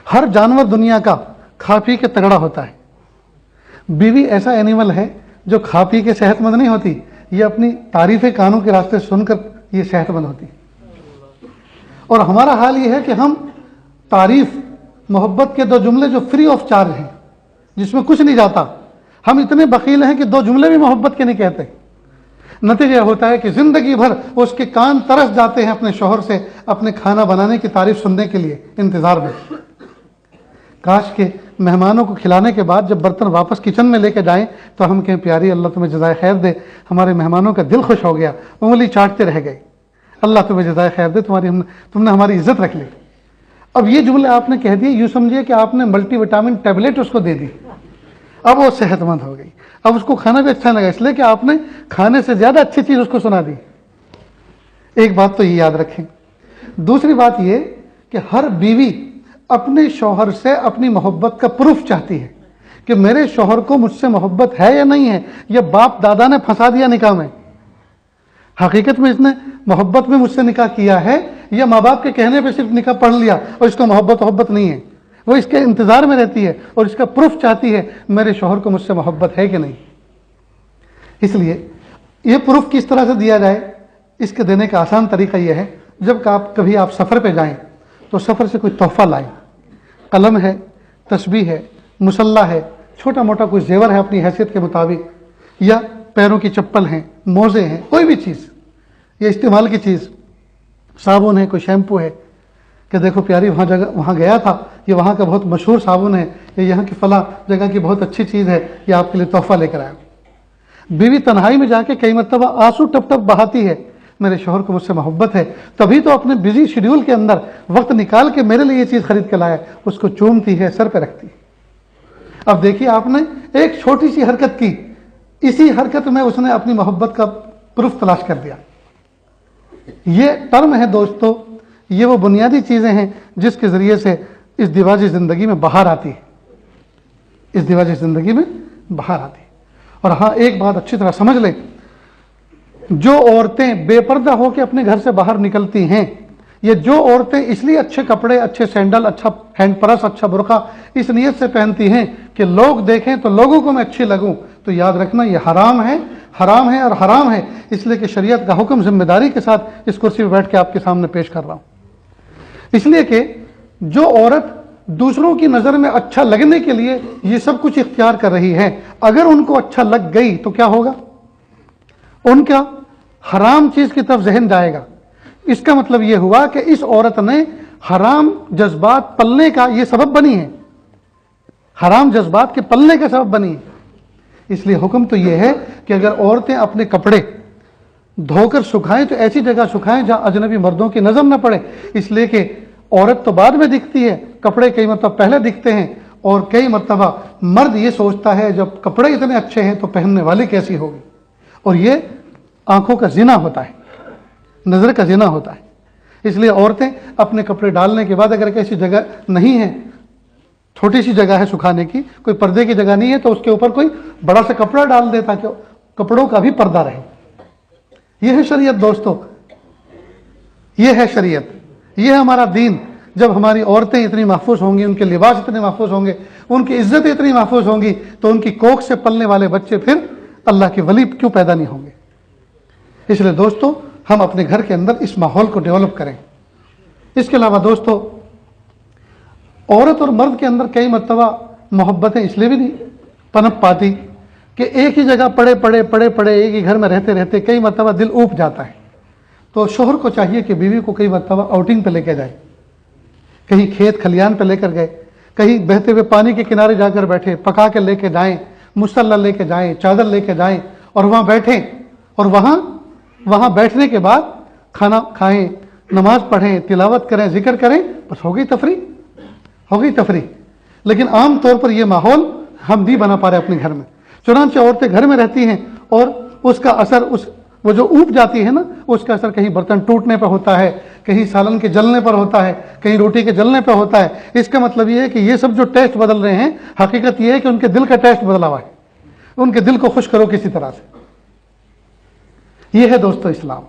ہر جانور دنیا کا کھا پی کے تگڑا ہوتا ہے. بیوی ایسا اینیمل ہے جو کھا پی کے صحت مند نہیں ہوتی، یہ اپنی تعریف کانوں کے راستے سن کر یہ صحت مند ہوتی. اور ہمارا حال یہ ہے کہ ہم تعریف، محبت کے 2 جملے جو فری آف چارج ہیں، جس میں کچھ نہیں جاتا، ہم اتنے بخیل ہیں کہ 2 جملے بھی محبت کے نہیں کہتے. نتیجہ ہوتا ہے کہ زندگی بھر اس کے کان ترس جاتے ہیں اپنے شوہر سے اپنے کھانا بنانے کی تعریف سننے کے لیے انتظار میں. کاش کہ مہمانوں کو کھلانے کے بعد جب برتن واپس کچن میں لے کے جائیں تو ہم کہیں پیاری اللہ تمہیں جزائے خیر دے، ہمارے مہمانوں کا دل خوش ہو گیا، انگلی چاٹتے رہ گئے، اللہ تمہیں جزائے خیر دے، تم نے ہماری عزت رکھ لی۔ اب یہ جملے آپ نے کہہ دیے، یوں سمجھیے کہ آپ نے ملٹی وٹامن ٹیبلٹ اس کو دے دی، اب وہ صحت مند ہو گئی، اب اس کو کھانا بھی اچھا لگا، اس لیے کہ آپ نے کھانے سے زیادہ اچھی چیز اس کو سنا دی۔ ایک بات تو یہ یاد رکھیں۔ دوسری بات یہ کہ ہر بیوی اپنے شوہر سے اپنی محبت کا پروف چاہتی ہے کہ میرے شوہر کو مجھ سے محبت ہے یا نہیں ہے، یا باپ دادا نے پھنسا دیا نکاح میں، حقیقت میں اس نے محبت میں مجھ سے نکاح کیا ہے یا ماں باپ کے کہنے پہ صرف نکاح پڑھ لیا اور اس کو محبت نہیں ہے، وہ اس کے انتظار میں رہتی ہے اور اس کا پروف چاہتی ہے میرے شوہر کو مجھ سے محبت ہے کہ نہیں۔ اس لیے یہ پروف کس طرح سے دیا جائے، اس کے دینے کا آسان طریقہ یہ ہے، جب کبھی آپ سفر پہ جائیں تو سفر سے کوئی تحفہ لائیں، قلم ہے، تسبیح ہے، مصلی ہے، چھوٹا موٹا کوئی زیور ہے اپنی حیثیت کے مطابق، یا پیروں کی چپل ہیں، موزے ہیں، کوئی بھی چیز، یہ استعمال کی چیز، صابن ہے، کوئی شیمپو ہے، کہ دیکھو پیاری وہاں گیا تھا، یہ وہاں کا بہت مشہور صابن ہے، یہ یہاں کی فلاں جگہ کی بہت اچھی چیز ہے، یہ آپ کے لیے تحفہ لے کر آیا۔ بیوی تنہائی میں جا کے کئی مرتبہ آنسو ٹپ ٹپ بہاتی ہے، میرے شوہر کو مجھ سے محبت ہے، تبھی تو اپنے بزی شیڈیول کے اندر وقت نکال کے میرے لیے یہ چیز خرید کے لایا، اس کو چومتی ہے، سر پہ رکھتی ہے۔ اب دیکھیے آپ نے ایک چھوٹی سی حرکت کی، اسی حرکت میں اس نے اپنی محبت کا پروف تلاش کر دیا۔ یہ ٹرم ہے دوستو، یہ وہ بنیادی چیزیں ہیں جس کے ذریعے سے اس دیواجی زندگی میں بہار آتی ہے، اس دیواجی زندگی میں بہار آتی ہے۔ اور ہاں ایک بات اچھی طرح سمجھ لیں، جو عورتیں بے پردہ ہو کے اپنے گھر سے باہر نکلتی ہیں، یہ جو عورتیں اس لیے اچھے کپڑے، اچھے سینڈل، اچھا ہینڈ پرس، اچھا برقع اس نیت سے پہنتی ہیں کہ لوگ دیکھیں تو لوگوں کو میں اچھی لگوں، تو یاد رکھنا یہ حرام ہے، حرام ہے اور حرام ہے، اس لیے کہ شریعت کا حکم ذمہ داری کے ساتھ اس کرسی پہ بیٹھ کے آپ کے سامنے پیش کر رہا ہوں۔ اس لیے کہ جو عورت دوسروں کی نظر میں اچھا لگنے کے لیے یہ سب کچھ اختیار کر رہی ہے، اگر ان کو اچھا لگ گئی تو کیا ہوگا؟ ان کا حرام چیز کی طرف ذہن جائے گا۔ اس کا مطلب یہ ہوا کہ اس عورت نے حرام جذبات پلنے کا یہ سبب بنی ہے، حرام جذبات کے پلنے کا سبب بنی ہے۔ اس لیے حکم تو یہ ہے کہ اگر عورتیں اپنے کپڑے دھو کر سکھائیں تو ایسی جگہ سکھائیں جہاں اجنبی مردوں کی نظر نہ پڑے، اس لیے کہ عورت تو بعد میں دکھتی ہے، کپڑے کئی مرتبہ پہلے دکھتے ہیں، اور کئی مرتبہ مرد یہ سوچتا ہے جب کپڑے اتنے اچھے ہیں تو پہننے والی کیسی ہوگی، اور یہ آنکھوں کا زنا ہوتا ہے، نظر کا زنا ہوتا ہے۔ اس لیے عورتیں اپنے کپڑے ڈالنے کے بعد اگر کیسی جگہ نہیں ہے، چھوٹی سی جگہ ہے سکھانے کی، کوئی پردے کی جگہ نہیں ہے، تو اس کے اوپر کوئی بڑا سا کپڑا ڈال دے تاکہ کپڑوں کا بھی پردہ رہے۔ یہ ہے شریعت دوستو، یہ ہے شریعت، یہ ہے ہمارا دین۔ جب ہماری عورتیں اتنی محفوظ ہوں گی، ان کے لباس اتنے محفوظ ہوں گے، ان کی عزت اتنی محفوظ ہوں گی، تو ان کی کوکھ سے پلنے والے بچے پھر اللہ کے ولی کیوں پیدا نہیں ہوں گے؟ اس لیے دوستو ہم اپنے گھر کے اندر اس ماحول کو ڈیولپ کریں۔ اس کے علاوہ دوستو عورت اور مرد کے اندر کئی مرتبہ محبتیں اس لیے بھی نہیں پنپ پاتی کہ ایک ہی جگہ پڑے ایک ہی گھر میں رہتے رہتے کئی مرتبہ دل اوپ جاتا ہے۔ تو شوہر کو چاہیے کہ بیوی کو کئی مرتبہ آؤٹنگ پہ لے کے جائے، کہیں کھیت کھلیان پہ لے کر گئے، کہیں بہتے ہوئے پانی کے کنارے جا کر بیٹھے، پکا کے لے کے جائیں، مصلی لے کے جائیں، چادر لے کے جائیں اور وہاں بیٹھیں، اور وہاں بیٹھنے کے بعد کھانا کھائیں، نماز پڑھیں، تلاوت کریں، ذکر کریں، بس ہو گئی تفریح۔ لیکن عام طور پر یہ ماحول ہم نہیں بنا پا رہے اپنے گھر میں، چنانچہ عورتیں گھر میں رہتی ہیں اور اس کا اثر وہ جو اوپ جاتی ہے نا، اس کا اثر کہیں برتن ٹوٹنے پہ ہوتا ہے، کہیں سالن کے جلنے پر ہوتا ہے، کہیں روٹی کے جلنے پہ ہوتا ہے۔ اس کا مطلب یہ ہے کہ یہ سب جو ٹیسٹ بدل رہے ہیں، حقیقت یہ ہے کہ ان کے دل کا ٹیسٹ بدلا ہوا ہے، ان کے دل کو خوش کرو کسی طرح سے۔ یہ ہے دوستو اسلام۔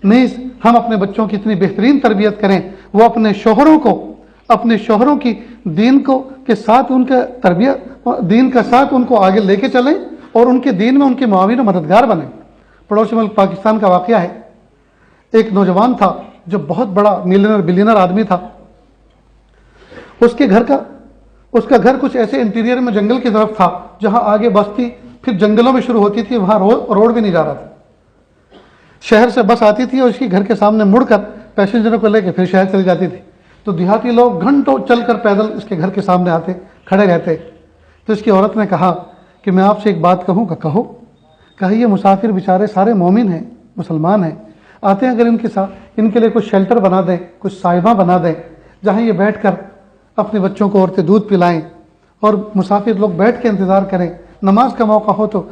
نہیں ہم اپنے بچوں کی اتنی بہترین تربیت کریں، وہ اپنے شوہروں کی دین کے ساتھ ان کا تربیت، دین کا ساتھ ان کو آگے لے کے چلیں اور ان کے دین میں ان کے معاون و مددگار بنیں۔ پڑوسی ملک پاکستان کا واقعہ ہے، ایک نوجوان تھا جو بہت بڑا بلینر آدمی تھا، اس کا گھر کچھ ایسے انٹیریئر میں جنگل کی طرف تھا جہاں آگے بستی پھر جنگلوں میں شروع ہوتی تھی، وہاں روڈ بھی نہیں جا رہا تھا۔ شہر سے بس آتی تھی اور اس کے گھر کے سامنے مڑ کر پیسنجروں کو لے کے پھر شہر چلی جاتی تھی۔ تو دیہاتی لوگ گھنٹوں چل کر پیدل اس کے گھر کے سامنے آتے کھڑے رہتے. تو اس کی عورت نے کہا کہ میں آپ سے ایک بات کہوں. کہو. کہا یہ مسافر بیچارے سارے مومن ہیں, مسلمان ہیں, آتے ہیں, اگر ان کے لیے کچھ شیلٹر بنا دیں, کچھ سائبہ بنا دیں جہاں یہ بیٹھ کر اپنے بچوں کو عورتیں دودھ پلائیں اور مسافر لوگ بیٹھ کے انتظار کریں, نماز کا موقع ہو تو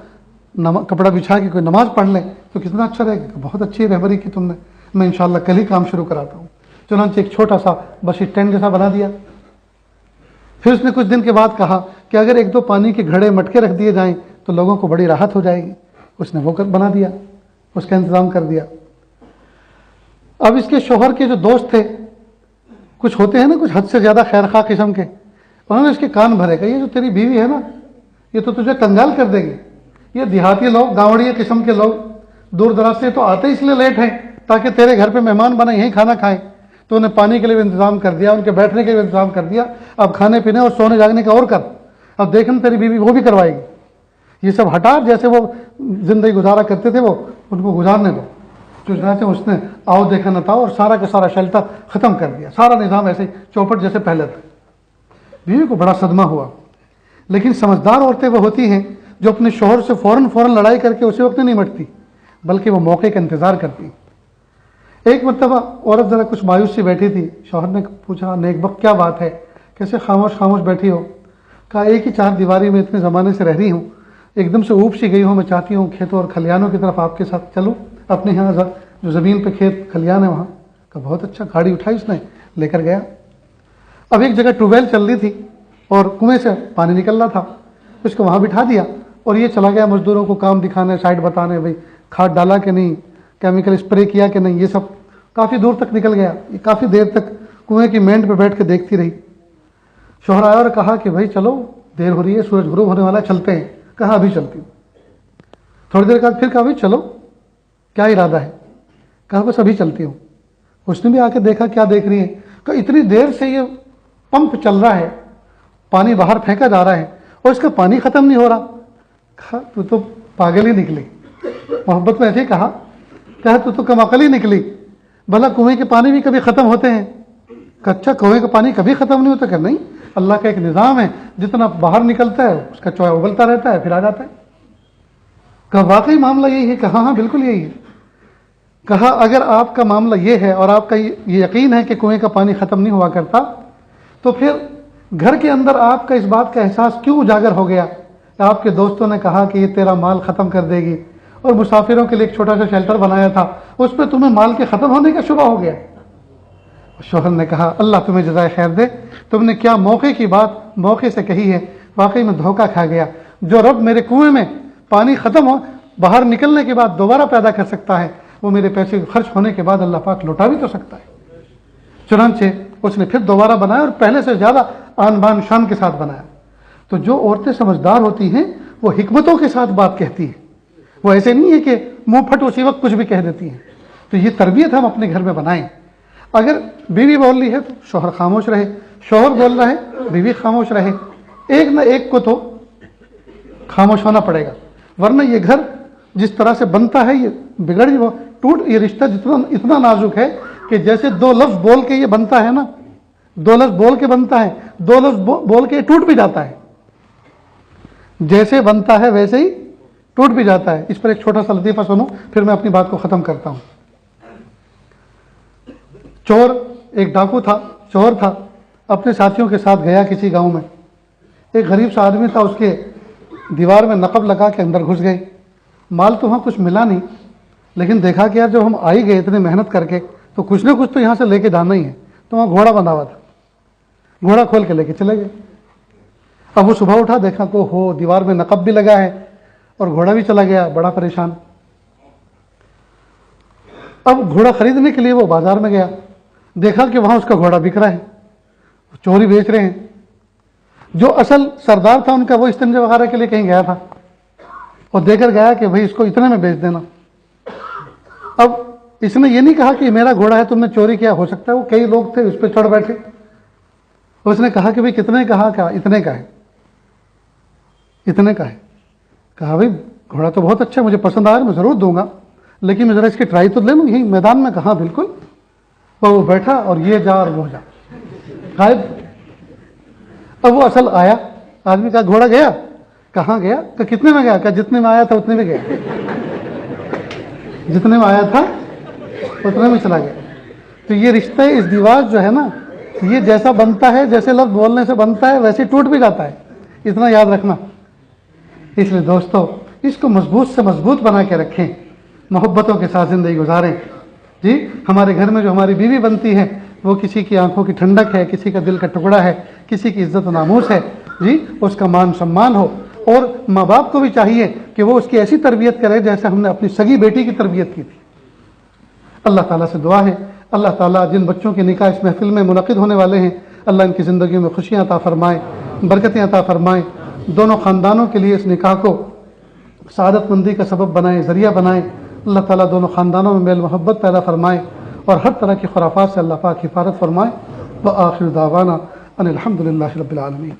کپڑا بچھا کے کوئی نماز پڑھ لیں تو کتنا اچھا رہے گا. بہت اچھی رہبری کی تم نے, میں انشاءاللہ کل ہی کام شروع کراتا ہوں. چنانچہ ایک چھوٹا سا بس ٹینٹ جیسا بنا دیا. پھر اس نے کچھ دن کے بعد کہا کہ اگر ایک دو پانی کے گھڑے مٹکے رکھ دیے جائیں تو لوگوں کو بڑی راحت ہو جائے گی. اس نے وہ بنا دیا, اس کا انتظام کر دیا. اب اس کے شوہر کے جو دوست تھے, کچھ ہوتے ہیں نا کچھ حد سے زیادہ خیر خواہ قسم کے, انہوں نے اس کے کان بھرے کہ یہ جو تیری بیوی ہے نا یہ تو تجھے کنگال کر دے گی. یہ دیہاتی لوگ, گاوڑیے قسم کے لوگ, دور دراز سے تو آتے اس لیے لیٹ ہیں تاکہ تیرے گھر پہ مہمان بنے, یہیں کھانا کھائیں. تو انہیں پانی کے لیے بھی انتظام کر دیا, ان کے بیٹھنے کے لیے انتظام کر دیا. اب کھانے پینے اور سونے جاگنے کا اور کر, اب دیکھنا تیری بیوی وہ بھی کروائے گی. یہ سب ہٹا, جیسے وہ زندگی گزارا کرتے تھے وہ ان کو گزارنے دو. چنانچہ اس نے آؤ دیکھا نہ تھا اور سارا کا سارا شیلٹر ختم کر دیا. سارا نظام ایسے چوپٹ جیسے پہلے تھا. بیوی کو بڑا صدمہ ہوا. لیکن سمجھدار عورتیں وہ ہوتی ہیں جو اپنے شوہر سے فوراً لڑائی کر کے اسی وقت نہیں نمٹتی, بلکہ وہ موقع کا انتظار کرتی. ایک مرتبہ عورت ذرا کچھ مایوس سی بیٹھی تھی. شوہر نے پوچھا, نیک بخت کیا بات ہے, کیسے خاموش بیٹھی ہو؟ کہا ایک ہی چار دیواری میں اتنے زمانے سے رہ رہی ہوں, ایک دم سے اوپ سی گئی ہوں. میں چاہتی ہوں کھیتوں اور کھلیانوں کی طرف آپ کے ساتھ چلوں, اپنے یہاں جو زمین پہ کھیت کھلیان ہے وہاں. کہا بہت اچھا. گاڑی اٹھائی اس نے, لے کر گیا. اب ایک جگہ ٹیوب ویل چل رہی تھی اور کنویں سے پانی نکل رہا تھا. اس کو وہاں بٹھا دیا اور یہ چلا گیا مزدوروں کو کام دکھانے, سائڈ بتانے, بھائی کھاد ڈالا کہ نہیں, کیمیکل اسپرے کیا کہ نہیں. یہ سب کافی دور تک نکل گیا. یہ کافی دیر تک کنویں کی مینڈ پہ بیٹھ کے دیکھتی رہی. شوہر آیا اور کہا کہ بھائی چلو, دیر ہو رہی ہے, سورج غروب ہونے والا, چلتے ہیں. کہا ابھی چلتی ہوں. تھوڑی دیر بعد پھر کہا بھائی چلو, کیا ارادہ ہے؟ کہا بس ابھی چلتی ہوں. اس نے بھی آ کے دیکھا کیا دیکھ رہی ہے. کہ اتنی دیر سے یہ پمپ چل رہا ہے, پانی باہر پھینکا جا رہا ہے اور اس کا پانی ختم نہیں ہو رہا. کہا تو پاگل ہی نکلی. محبت میں ایسے ہی کہا تو کم عقل ہی نکلی. بھلا کنویں کے پانی بھی کبھی ختم ہوتے ہیں؟ کہ اچھا کنویں کا پانی کبھی ختم نہیں ہوتا؟ کہ نہیں, اللہ کا ایک نظام ہے, جتنا باہر نکلتا ہے اس کا چوہا ابلتا رہتا ہے پھر آ جاتا ہے. کہا واقعی معاملہ یہی ہے؟ کہا ہاں بالکل یہی ہے. کہا اگر آپ کا معاملہ یہ ہے اور آپ کا یہ یقین ہے کہ کنویں کا پانی ختم نہیں ہوا کرتا, تو پھر گھر کے اندر آپ کا اس بات کا احساس کیوں اجاگر ہو گیا؟ آپ کے دوستوں نے کہا کہ یہ تیرا مال ختم کر دے گی, اور مسافروں کے لیے ایک چھوٹا سا شیلٹر بنایا تھا, اس پہ تمہیں مال کے ختم ہونے کا شبہ ہو گیا. شوہر نے کہا اللہ تمہیں جزائے خیر دے, تم نے کیا موقع کی بات موقع سے کہی ہے. واقعی میں دھوکہ کھا گیا. جو رب میرے کنویں میں پانی ختم ہو باہر نکلنے کے بعد دوبارہ پیدا کر سکتا ہے, وہ میرے پیسے خرچ ہونے کے بعد اللہ پاک لوٹا بھی تو سکتا ہے. چنانچہ اس نے پھر دوبارہ بنایا اور پہلے سے زیادہ آن بان شان کے ساتھ بنایا. تو جو عورتیں سمجھدار ہوتی ہیں وہ حکمتوں کے ساتھ بات کہتی ہیں, وہ ایسے نہیں ہے کہ منہ پھٹ اسی وقت کچھ بھی کہہ دیتی ہیں. تو یہ تربیت ہم اپنے گھر میں بنائیں. اگر بیوی بول رہی ہے تو شوہر خاموش رہے, شوہر بول رہا ہے بیوی خاموش رہے. ایک نہ ایک کو تو خاموش ہونا پڑے گا, ورنہ یہ گھر جس طرح سے بنتا ہے یہ بگڑ ٹوٹ. یہ رشتہ اتنا نازک ہے کہ جیسے دو لفظ بول کے یہ بنتا ہے نا, دو لفظ بول کے بنتا ہے, دو لفظ بول کے یہ ٹوٹ بھی جاتا ہے. جیسے بنتا ہے ویسے ہی ٹوٹ بھی جاتا ہے. اس پر ایک چھوٹا سا لطیفہ سنو پھر میں اپنی بات کو ختم کرتا ہوں. چور, ایک ڈاکو تھا, چور تھا, اپنے ساتھیوں کے ساتھ گیا کسی گاؤں میں. ایک غریب سا آدمی تھا, اس کے دیوار میں نقب لگا کے اندر گھس گئے. مال تو وہاں کچھ ملا نہیں, لیکن دیکھا کہ یار جب ہم آئی گئے اتنے محنت کر کے تو کچھ نہ کچھ تو یہاں سے لے کے جانا ہی ہے. تو وہاں گھوڑا بندھا ہوا تھا, گھوڑا کھول کے لے کے چلے گئے. اب وہ صبح اٹھا, دیکھا کہ ہو دیوار میں نقب بھی لگا ہے اور گھوڑا بھی چلا گیا, بڑا پریشان. اب گھوڑا خریدنے کے لیے وہ بازار میں گیا, دیکھا کہ وہاں اس کا گھوڑا بک رہا ہے, چوری بیچ رہے ہیں. جو اصل سردار تھا ان کا وہ استنجا وغیرہ کے لیے کہیں گیا تھا اور دے کر گیا کہ بھائی اس کو اتنے میں بیچ دینا. اب اس نے یہ نہیں کہا کہ میرا گھوڑا ہے تم نے چوری کیا, ہو سکتا ہے وہ کئی لوگ تھے اس پہ چڑھ بیٹھے. اس نے کہا کہ بھائی کتنے کہا, کہ اتنے کا ہے. اتنے کا ہے. کہا بھائی گھوڑا تو بہت اچھا, مجھے پسند آیا, میں ضرور دوں گا, لیکن میں ذرا اس کی ٹرائی تو لے لوں یہی میدان میں. کہا بالکل. وہ بیٹھا اور یہ جا اور وہ جا, غائب. اب وہ اصل آیا, آدمی کا گھوڑا گیا, کہاں گیا, کہ کتنے میں گیا, کہ جتنے میں آیا تھا اتنے میں گیا, جتنے میں آیا تھا اتنے میں چلا گیا. تو یہ رشتہ ازدواج جو ہے نا, یہ جیسا بنتا ہے, جیسے لفظ بولنے سے بنتا ہے ویسے ٹوٹ بھی جاتا ہے, اتنا یاد رکھنا. اس لیے دوستو اس کو مضبوط سے مضبوط بنا کے رکھیں, محبتوں کے ساتھ زندگی گزاریں. جی ہمارے گھر میں جو ہماری بیوی بنتی ہے وہ کسی کی آنکھوں کی ٹھنڈک ہے, کسی کا دل کا ٹکڑا ہے, کسی کی عزت و ناموس ہے. جی اس کا مان سمان ہو. اور ماں باپ کو بھی چاہیے کہ وہ اس کی ایسی تربیت کرے جیسے ہم نے اپنی سگی بیٹی کی تربیت کی تھی. اللہ تعالیٰ سے دعا ہے, اللہ تعالیٰ جن بچوں کے نکاح اس محفل میں منعقد ہونے والے ہیں, اللہ ان کی زندگیوں میں خوشیاں عطا فرمائے, برکتیں عطا فرمائے. دونوں خاندانوں کے لیے اس نکاح کو سعادت مندی کا سبب بنائیں, ذریعہ بنائیں. اللہ تعالیٰ دونوں خاندانوں میں میل محبت پیدا فرمائے اور ہر طرح کی خرافات سے اللہ پاک حفاظت فرمائے. وآخر دعوانا ان الحمد للہ رب العالمین.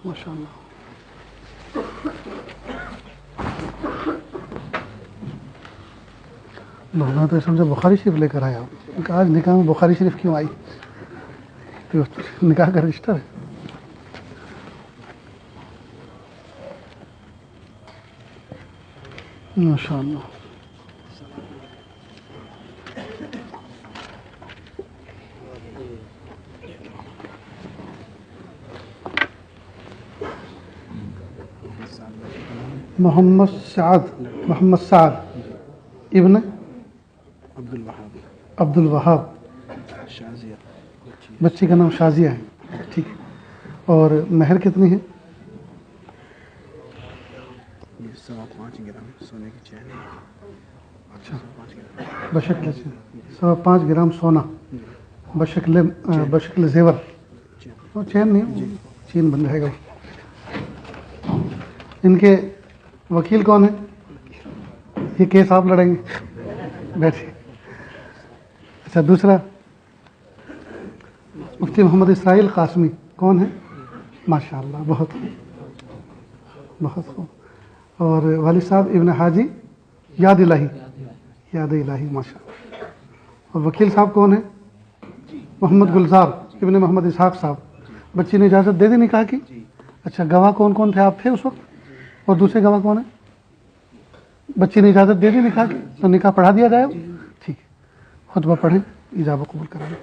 ماشاء اللہ. میں تو سمجھا بخاری شریف لے کر آیا ہوں, کہ آج نکاح میں بخاری شریف کیوں آئی, تو نکاح کا رجسٹر ہے. ماشاء اللہ. محمد سعد ابن عبد الوہاب, بچی کا نام شازیہ ہے. ٹھیک ہے. اور مہر کتنی ہے؟ 5.25 گرام سونے کی چین. اچھا, بشکل 5.25 گرام سونا, بشکل زیور, چین نہیں, چین بن جائے گا. ان کے وکیل کون ہے؟ یہ کیس آپ لڑیں گے, بیٹھے. اچھا دوسرا, مفتی محمد اسرائیل قاسمی کون ہے؟ ماشاء اللہ, بہت خوب, بہت خوب. اور والد صاحب ابن حاجی یاد الہی, ماشاء اللہ. اور وکیل صاحب کون ہیں؟ محمد گلزار ابن محمد اسحاق صاحب. بچی نے اجازت دے دی نکاح کی؟ اچھا, گواہ کون کون تھے, آپ تھے اس وقت؟ اور دوسرے گواہ کون ہیں؟ بچی نے اجازت دے دی نکاح کی, تو نکاح پڑھا دیا جائے. ٹھیک ہے, خطبہ پڑھیں, ایجاب قبول کرائیں.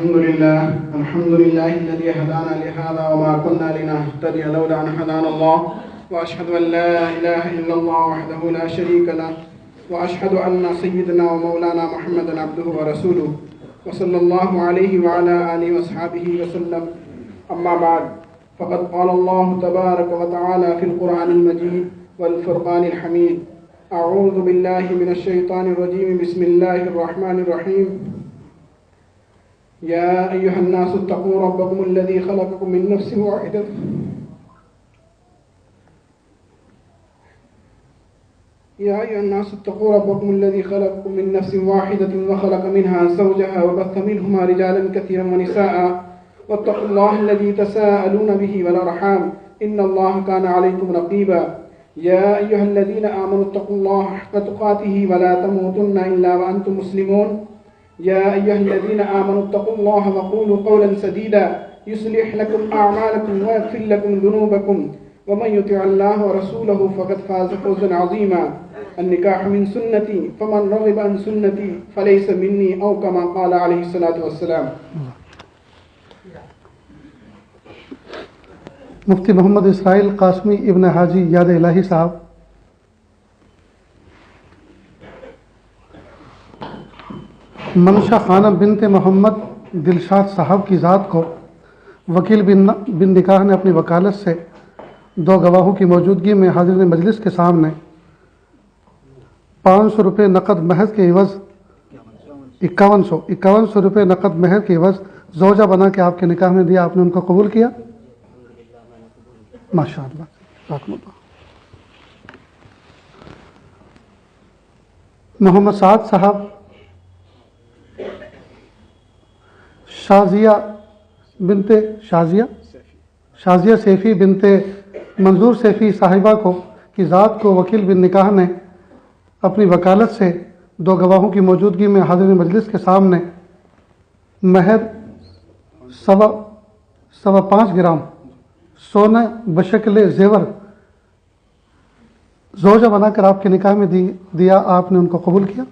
الحمد لله الذي هدانا لهذا وما كنا لنهتدي لولا أن هدانا الله وأشهد أن لا إله إلا الله وحده لا شريك له وأشهد أن سيدنا ومولانا محمدا عبده ورسوله وصلى الله عليه وعلى آله وأصحابه وسلم. أما بعد, فقد قال الله تبارك وتعالى في القرآن المجيد والفرقان الحميد: أعوذ بالله من الشيطان الرجيم. بسم الله الرحمن الرحيم. يا أيها الناس اتقوا ربكم الذي خلقكم من نفس واحدة وخلق منها زوجها وبث منهما رجالا كثيرا ونساء واتقوا الله الذي تساءلون به والأرحام إن الله كان عليكم رقيبا. يا أيها الذين آمنوا اتقوا الله حق تقاته ولا تموتن إلا وأنتم مسلمون. يا أيها الذين آمنوا اتقوا الله وقولوا قولا سديدا يصلح لكم أعمالكم ويغفر لكم ذنوبكم ومن يطع الله ورسوله فقد فاز فوزا عظيما. النكاح من سنتي فمن رغب عن سنتي فليس مني أو كما قال عليه الصلاة والسلام. مفتی محمد اسرائیل قاسمی ابن حاجی یاد الہی صاحب, منشا خانم بنت محمد دلشاد صاحب کی ذات کو وکیل بن نکاح نے اپنی وکالت سے 2 گواہوں کی موجودگی میں حاضرین مجلس کے سامنے 500 روپے نقد مہر کے عوض 5100 روپے نقد مہر کے عوض زوجہ بنا کے آپ کے نکاح میں دیا. آپ نے ان کو قبول کیا؟ ماشاء اللہ. محمد سعد صاحب شازیہ سیفی بنت منظور سیفی صاحبہ کی ذات کو وکیل بن نکاح نے اپنی وکالت سے 2 گواہوں کی موجودگی میں حاضرین مجلس کے سامنے مہر 5.25 گرام سونا بشکل زیور زوجہ بنا کر آپ کے نکاح میں دیا، آپ نے ان کو قبول کیا؟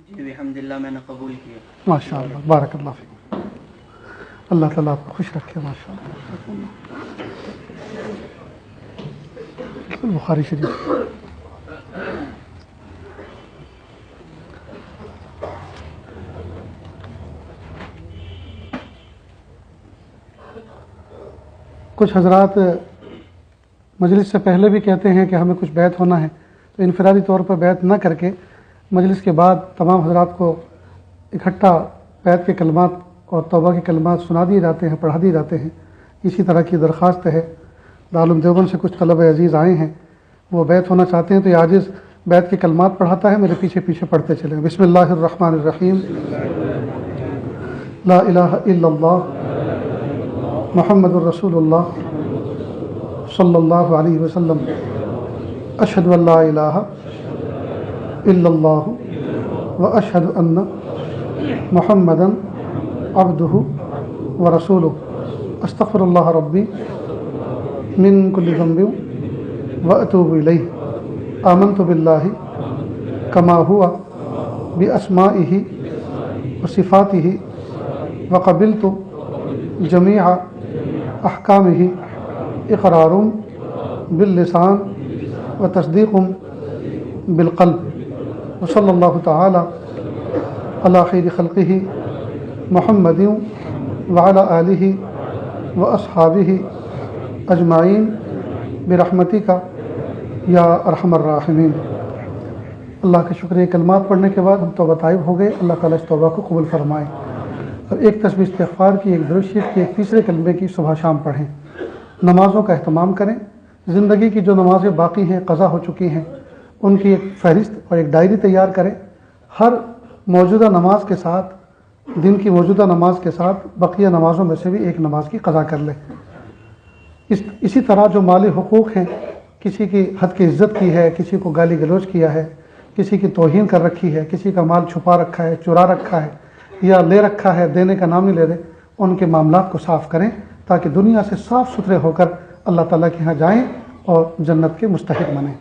جی الحمدللہ میں نے قبول کیا۔ ماشاء اللہ، بارک اللہ فیکم، اللہ تعالیٰ آپ کو خوش رکھے، ماشاء اللہ۔ بخاری شریف۔ کچھ حضرات مجلس سے پہلے بھی کہتے ہیں کہ ہمیں کچھ بیعت ہونا ہے، تو انفرادی طور پر بیعت نہ کر کے مجلس کے بعد تمام حضرات کو اکٹھا بیعت کے کلمات اور توبہ کے کلمات سنا دیے جاتے ہیں، پڑھا دیے جاتے ہیں۔ اسی طرح کی درخواست ہے۔ دارالعلوم دیوبند سے کچھ طلبہ عزیز آئے ہیں، وہ بیعت ہونا چاہتے ہیں، تو یہ عاجز بیعت کے کلمات پڑھاتا ہے، میرے پیچھے پیچھے پڑھتے چلیں۔ بسم اللہ الرحمن الرحیم، لا الہ الا اللہ محمد الرسول اللہ صلی اللہ علیہ وسلم، اشہد ان لا الہ الا اللہ واشہد ان محمدا عبدہ ورسولہ، استغفر اللہ ربی من کل ذنب واتوب الیہ، آمنت باللہ کما ہوا باسمائہ وصفاتہ وقبلت جمیع احکامہ اقرار باللسان وتصدیق بالقلب، وصلی اللہ تعالی علی خیر خلقہ محمد وعلی آلہ واصحابہ اجمعین برحمتک یا ارحم الراحمین۔ اللہ کا شکریہ، کلمات پڑھنے کے بعد ہم توبہ طائب ہو گئے، اللہ تعالیٰ اس توبہ کو قبول فرمائے، اور ایک تسبیح استغفار کی، ایک درود شریف کی، ایک تیسرے کلمے کی صبح شام پڑھیں۔ نمازوں کا اہتمام کریں، زندگی کی جو نمازیں باقی ہیں، قضا ہو چکی ہیں، ان کی ایک فہرست اور ایک ڈائری تیار کریں۔ ہر موجودہ نماز کے ساتھ، دن کی موجودہ نماز کے ساتھ بقیہ نمازوں میں سے بھی ایک نماز کی قضا کر لیں۔ اسی طرح جو مالی حقوق ہیں، کسی کی حد کی عزت کی ہے، کسی کو گالی گلوچ کیا ہے، کسی کی توہین کر رکھی ہے، کسی کا مال چھپا رکھا ہے، چرا رکھا ہے، یا لے رکھا ہے، دینے کا نام نہیں لے رہے، ان کے معاملات کو صاف کریں تاکہ دنیا سے صاف ستھرے ہو کر اللہ تعالیٰ کے ہاں جائیں اور جنت کے مستحق بنیں۔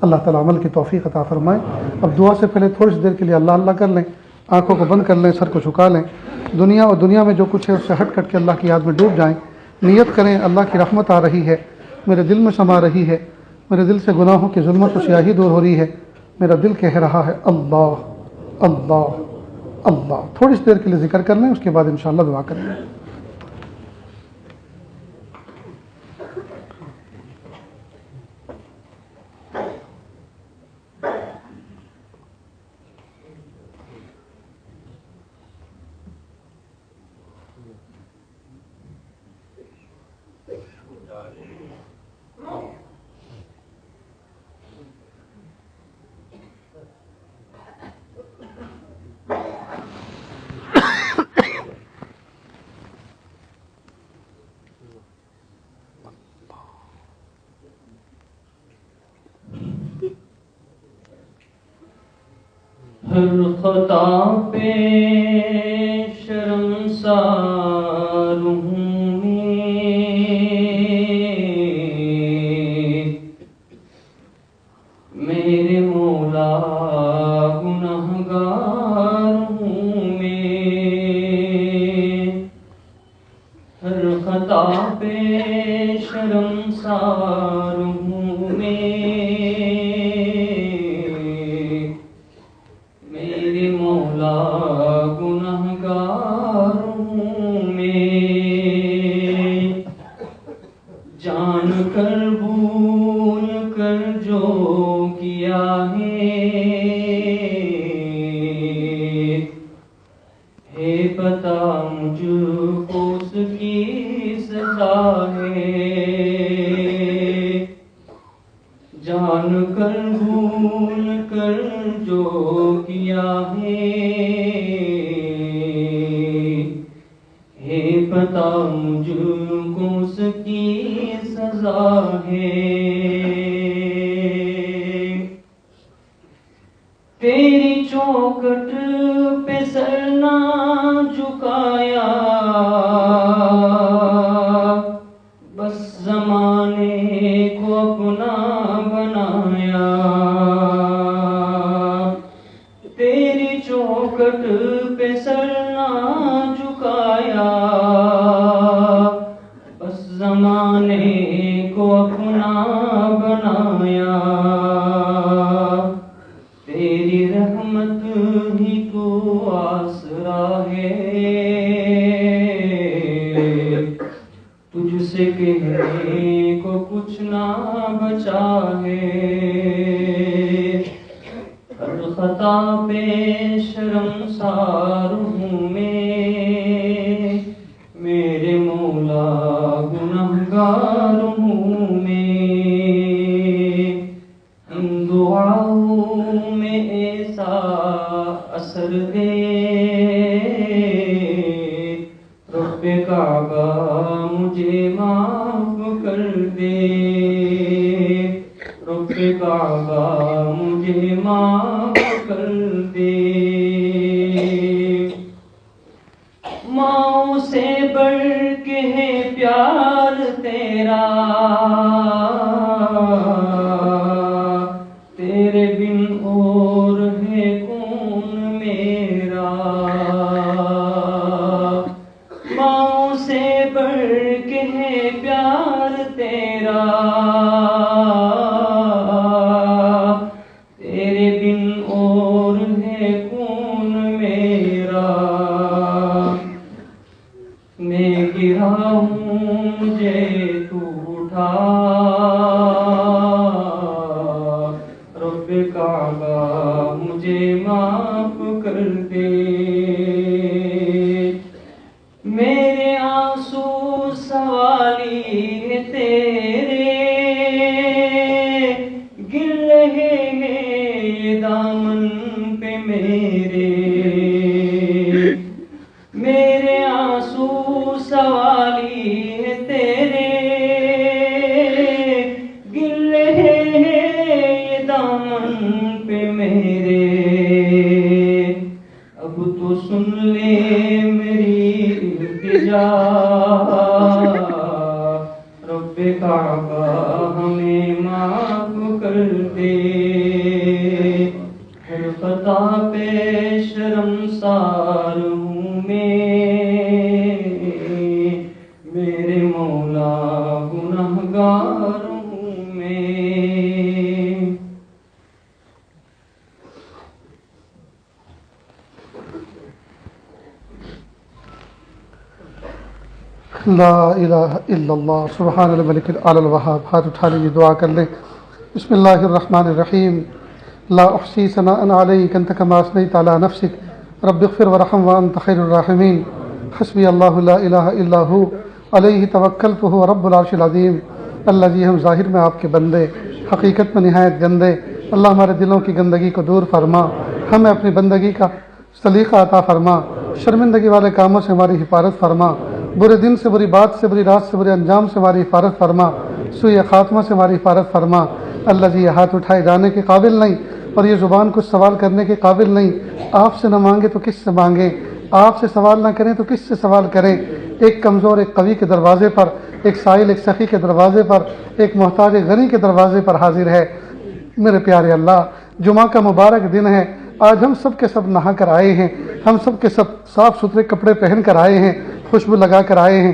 اللہ تعالیٰ عمل کی توفیق عطا فرمائے۔ اب دعا سے پہلے تھوڑی سی دیر کے لیے اللہ اللہ کر لیں، آنکھوں کو بند کر لیں، سر کو جھکا لیں، دنیا اور دنیا میں جو کچھ ہے اس سے ہٹ کٹ کے اللہ کی یاد میں ڈوب جائیں۔ نیت کریں، اللہ کی رحمت آ رہی ہے، میرے دل میں سما رہی ہے، میرے دل سے گناہوں کی ظلمت و سیاہی دور ہو رہی ہے، میرا دل کہہ رہا ہے اللہ اللہ اللہ۔ تھوڑی سی دیر کے لیے ذکر کر لیں، اس کے بعد انشاءاللہ دعا کریں گے۔ ہر خطا پہ شرمسار ہوں میرے مولا گنہگار ہوں میں، ہر خطا پہ شرمسار ہوں میں، میرے مولا گنہگار ہوں میں، جان کر بھول کر جو کیا ہے پتہ مجھ کو اس کی سزا ہے، جان جان کر بھول کر جو کیا ہے پتہ مجھ کو اس کی سزا ہے تیری چوکھٹ پہ سر نہ جھکایا بس زمانے کو اپنا بنایا تیری چوکھٹ پہ سر نہ جھکایا بس زمانے کو اپنا بنایا تیری رحمت ہی تو آسرا ہے تجھ سے کہنے کو کچھ نہ بچا ہے ہر خطا پہ شرمسار ہوں میں میرے مولا گنہگار ہوں میں ان دعاؤں میں ایسا اثر دے رب کعبہ مجھے معاف کر دے رب کعبہ مجھے معاف کر دے ماؤں سے بڑھ کے ہے پیار تیرا تیرے بن اور ہے کون میرا ماؤں سے بڑھ کے ہے پیار تیرا تیرے بن اور ہے کون میرا میں گرا ہوں مجھے تو اٹھا رب کعبہ مجھے معاف کر دے میرے آنسو سوالی ہے تیرے گر رہے ہیں دامن پہ میرے آنسو سوالی ہے تیرے گر رہے ہیں دامن پہ میرے اب تو سن لے میری التجا رب کعبہ ہمیں معاف کر دے ہر خطا پہ شرمسار ہوں میرے مولا گنہگار ہوں میں لا الہ الا اللہ سبحان الملک الاعلی الوہاب ہاتھ اٹھا لیجیے دعا کر لیں بسم اللہ الرحمن الرحیم لا احصی ثناء علیک انت کما اثنیت علی نفسک رب اغفر ورحم وانت خیر الراحمین حسبی اللہ لا الہ الا ہو علیہ توکلت وہو رب العرش العظیم اللہ جی ہم ظاہر میں آپ کے بندے حقیقت میں نہایت گندے اللہ ہمارے دلوں کی گندگی کو دور فرما ہمیں اپنی بندگی کا سلیقہ عطا فرما شرمندگی والے کاموں سے ہماری حفاظت فرما برے دن سے بری بات سے بری رات سے برے انجام سے ہماری حفاظت فرما سوء خاتمہ سے ہماری حفاظت فرما اللہ جی یہ ہاتھ اٹھائے جانے کے قابل نہیں اور یہ زبان کچھ سوال کرنے کے قابل نہیں آپ سے نہ مانگے تو کس سے مانگیں آپ سے سوال نہ کریں تو کس سے سوال کریں ایک کمزور ایک قوی کے دروازے پر ایک سائل ایک سخی کے دروازے پر ایک محتاج ایک غنی کے دروازے پر حاضر ہے میرے پیارے اللہ جمعہ کا مبارک دن ہے آج ہم سب کے سب نہا کر آئے ہیں ہم سب کے سب صاف ستھرے کپڑے پہن کر آئے ہیں خوشبو لگا کر آئے ہیں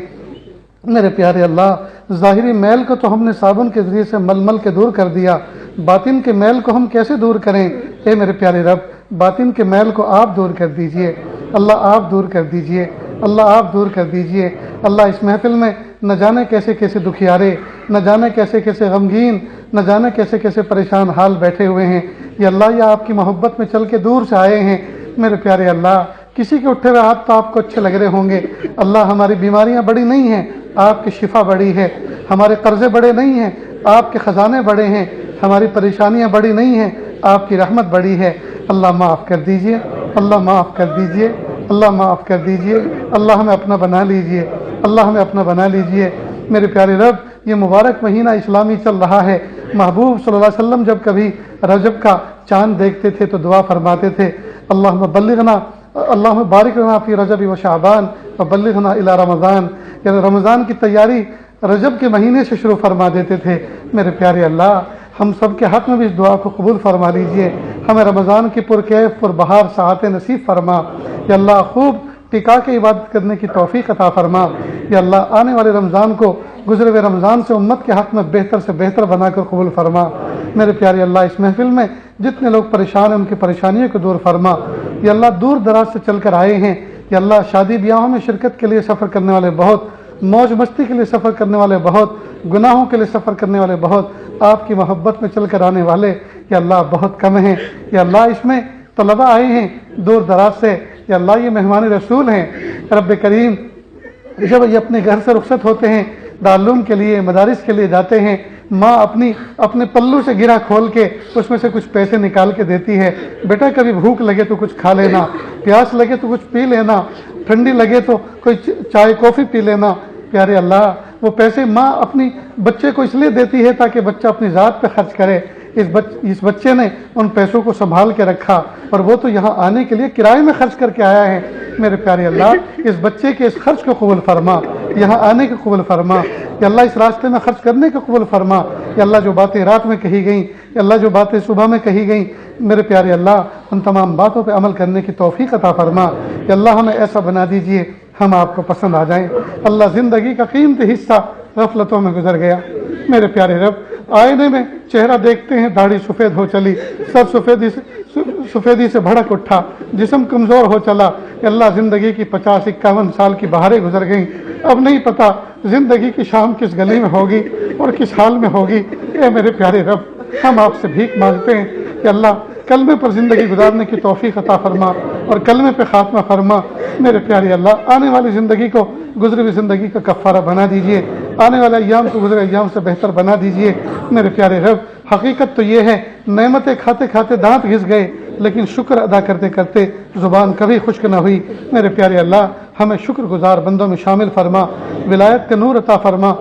میرے پیارے اللہ ظاہری میل کو تو ہم نے صابن کے ذریعے سے مل مل کے دور کر دیا باطن کے میل کو ہم کیسے دور کریں اے میرے پیارے رب باطن کے میل کو آپ دور کر دیجئے اللہ آپ دور کر دیجئے اللہ آپ دور کر دیجئے اللہ اس محفل میں نہ جانے کیسے کیسے دکھیارے نہ جانے کیسے کیسے غمگین نہ جانے کیسے کیسے پریشان حال بیٹھے ہوئے ہیں یہ اللہ یہ آپ کی محبت میں چل کے دور سے آئے ہیں میرے پیارے اللہ کسی کے اٹھے ہوئے ہاتھ تو آپ کو اچھے لگ رہے ہوں گے اللہ ہماری بیماریاں بڑی نہیں ہیں آپ کی شفا بڑی ہے ہمارے قرضے بڑے نہیں ہیں آپ کے خزانے بڑے ہیں، ہماری پریشانیاں بڑی نہیں ہیں، آپ کی رحمت بڑی ہے۔ اللہ معاف کر دیجئے، اللہ معاف کر دیجئے، اللہ معاف کر دیجئے، اللہ ہمیں اپنا بنا لیجئے، اللہ ہمیں اپنا بنا لیجئے۔ میرے پیارے رب، یہ مبارک مہینہ اسلامی چل رہا ہے۔ محبوب صلی اللہ علیہ وسلم جب کبھی رجب کا چاند دیکھتے تھے تو دعا فرماتے تھے، اللہم بلغنا، اللہم بارک لنا فی رجب و شعبان وبلغنا الی رمضان، یعنی رمضان کی تیاری رجب کے مہینے سے شروع فرما دیتے تھے۔ میرے پیارے اللہ، ہم سب کے حق میں بھی اس دعا کو قبول فرما لیجئے، ہمیں رمضان کی پرکیف پربہار ساعتیں نصیب فرما۔ یا اللہ، خوب ٹکا کے عبادت کرنے کی توفیق عطا فرما۔ یا اللہ، آنے والے رمضان کو گزرے ہوئے رمضان سے امت کے حق میں بہتر سے بہتر بنا کر قبول فرما۔ میرے پیارے اللہ، اس محفل میں جتنے لوگ پریشان ہیں ان کی پریشانیوں کو دور فرما۔ یا اللہ، دور دراز سے چل کر آئے ہیں، یا اللہ شادی بیاہوں میں شرکت کے لیے سفر کرنے والے بہت، موج مستی کے لیے سفر کرنے والے بہت، گناہوں کے لیے سفر کرنے والے بہت، آپ کی محبت میں چل کر آنے والے یا اللہ بہت کم ہیں۔ یا اللہ، اس میں طلباء آئے ہیں دور دراز سے، یا اللہ یہ مہمان رسول ہیں۔ رب کریم، جب یہ اپنے گھر سے رخصت ہوتے ہیں، دارالعلوم کے لیے، مدارس کے لیے جاتے ہیں، ماں اپنے پلو سے گرہ کھول کے اس میں سے کچھ پیسے نکال کے دیتی ہے، بیٹا کبھی بھوک لگے تو کچھ کھا لینا، پیاس لگے تو کچھ پی لینا، ٹھنڈی لگے تو کوئی چائے کافی پی لینا۔ پیارے اللہ، وہ پیسے ماں اپنی بچے کو اس لیے دیتی ہے تاکہ بچہ اپنی ذات پہ خرچ کرے۔ اس بچے نے ان پیسوں کو سنبھال کے رکھا، اور وہ تو یہاں آنے کے لیے کرائے میں خرچ کر کے آیا ہے۔ میرے پیارے اللہ، اس بچے کے اس خرچ کو قبول فرما، یہاں آنے کو قبول فرما۔ یا اللہ، اس راستے میں خرچ کرنے کو قبول فرما۔ یا اللہ، جو باتیں رات میں کہی گئیں، یا اللہ جو باتیں صبح میں کہی گئیں، میرے پیارے اللہ، ان تمام باتوں پہ عمل کرنے کی توفیق عطا فرما۔ یا اللہ، ہمیں ایسا بنا دیجئے ہم آپ کو پسند آ جائیں۔ اللہ، زندگی کا قیمتی حصہ غفلتوں میں گزر گیا۔ میرے پیارے رب، آئینے میں چہرہ دیکھتے ہیں، داڑھی سفید ہو چلی، سر سفیدی سے بھڑک اٹھا، جسم کمزور ہو چلا۔ کہ اللہ، زندگی کی 50-51 سال کی بہاریں گزر گئیں، اب نہیں پتا زندگی کی شام کس گلی میں ہوگی اور کس حال میں ہوگی۔ اے میرے پیارے رب، ہم آپ سے بھیک مانگتے ہیں کہ اللہ، کلمے پر زندگی گزارنے کی توفیق عطا فرما اور کلمے پہ خاتمہ فرما۔ میرے پیارے اللہ، آنے والی زندگی کو گزری ہوئی زندگی کا کفارہ بنا دیجئے، آنے والے ایام کو گزرے ایام سے بہتر بنا دیجئے۔ میرے پیارے رب، حقیقت تو یہ ہے، نعمتیں کھاتے کھاتے دانت گھس گئے، لیکن شکر ادا کرتے کرتے زبان کبھی خشک نہ ہوئی۔ میرے پیارے اللہ، ہمیں شکر گزار بندوں میں شامل فرما، ولایت کا نور عطا فرما،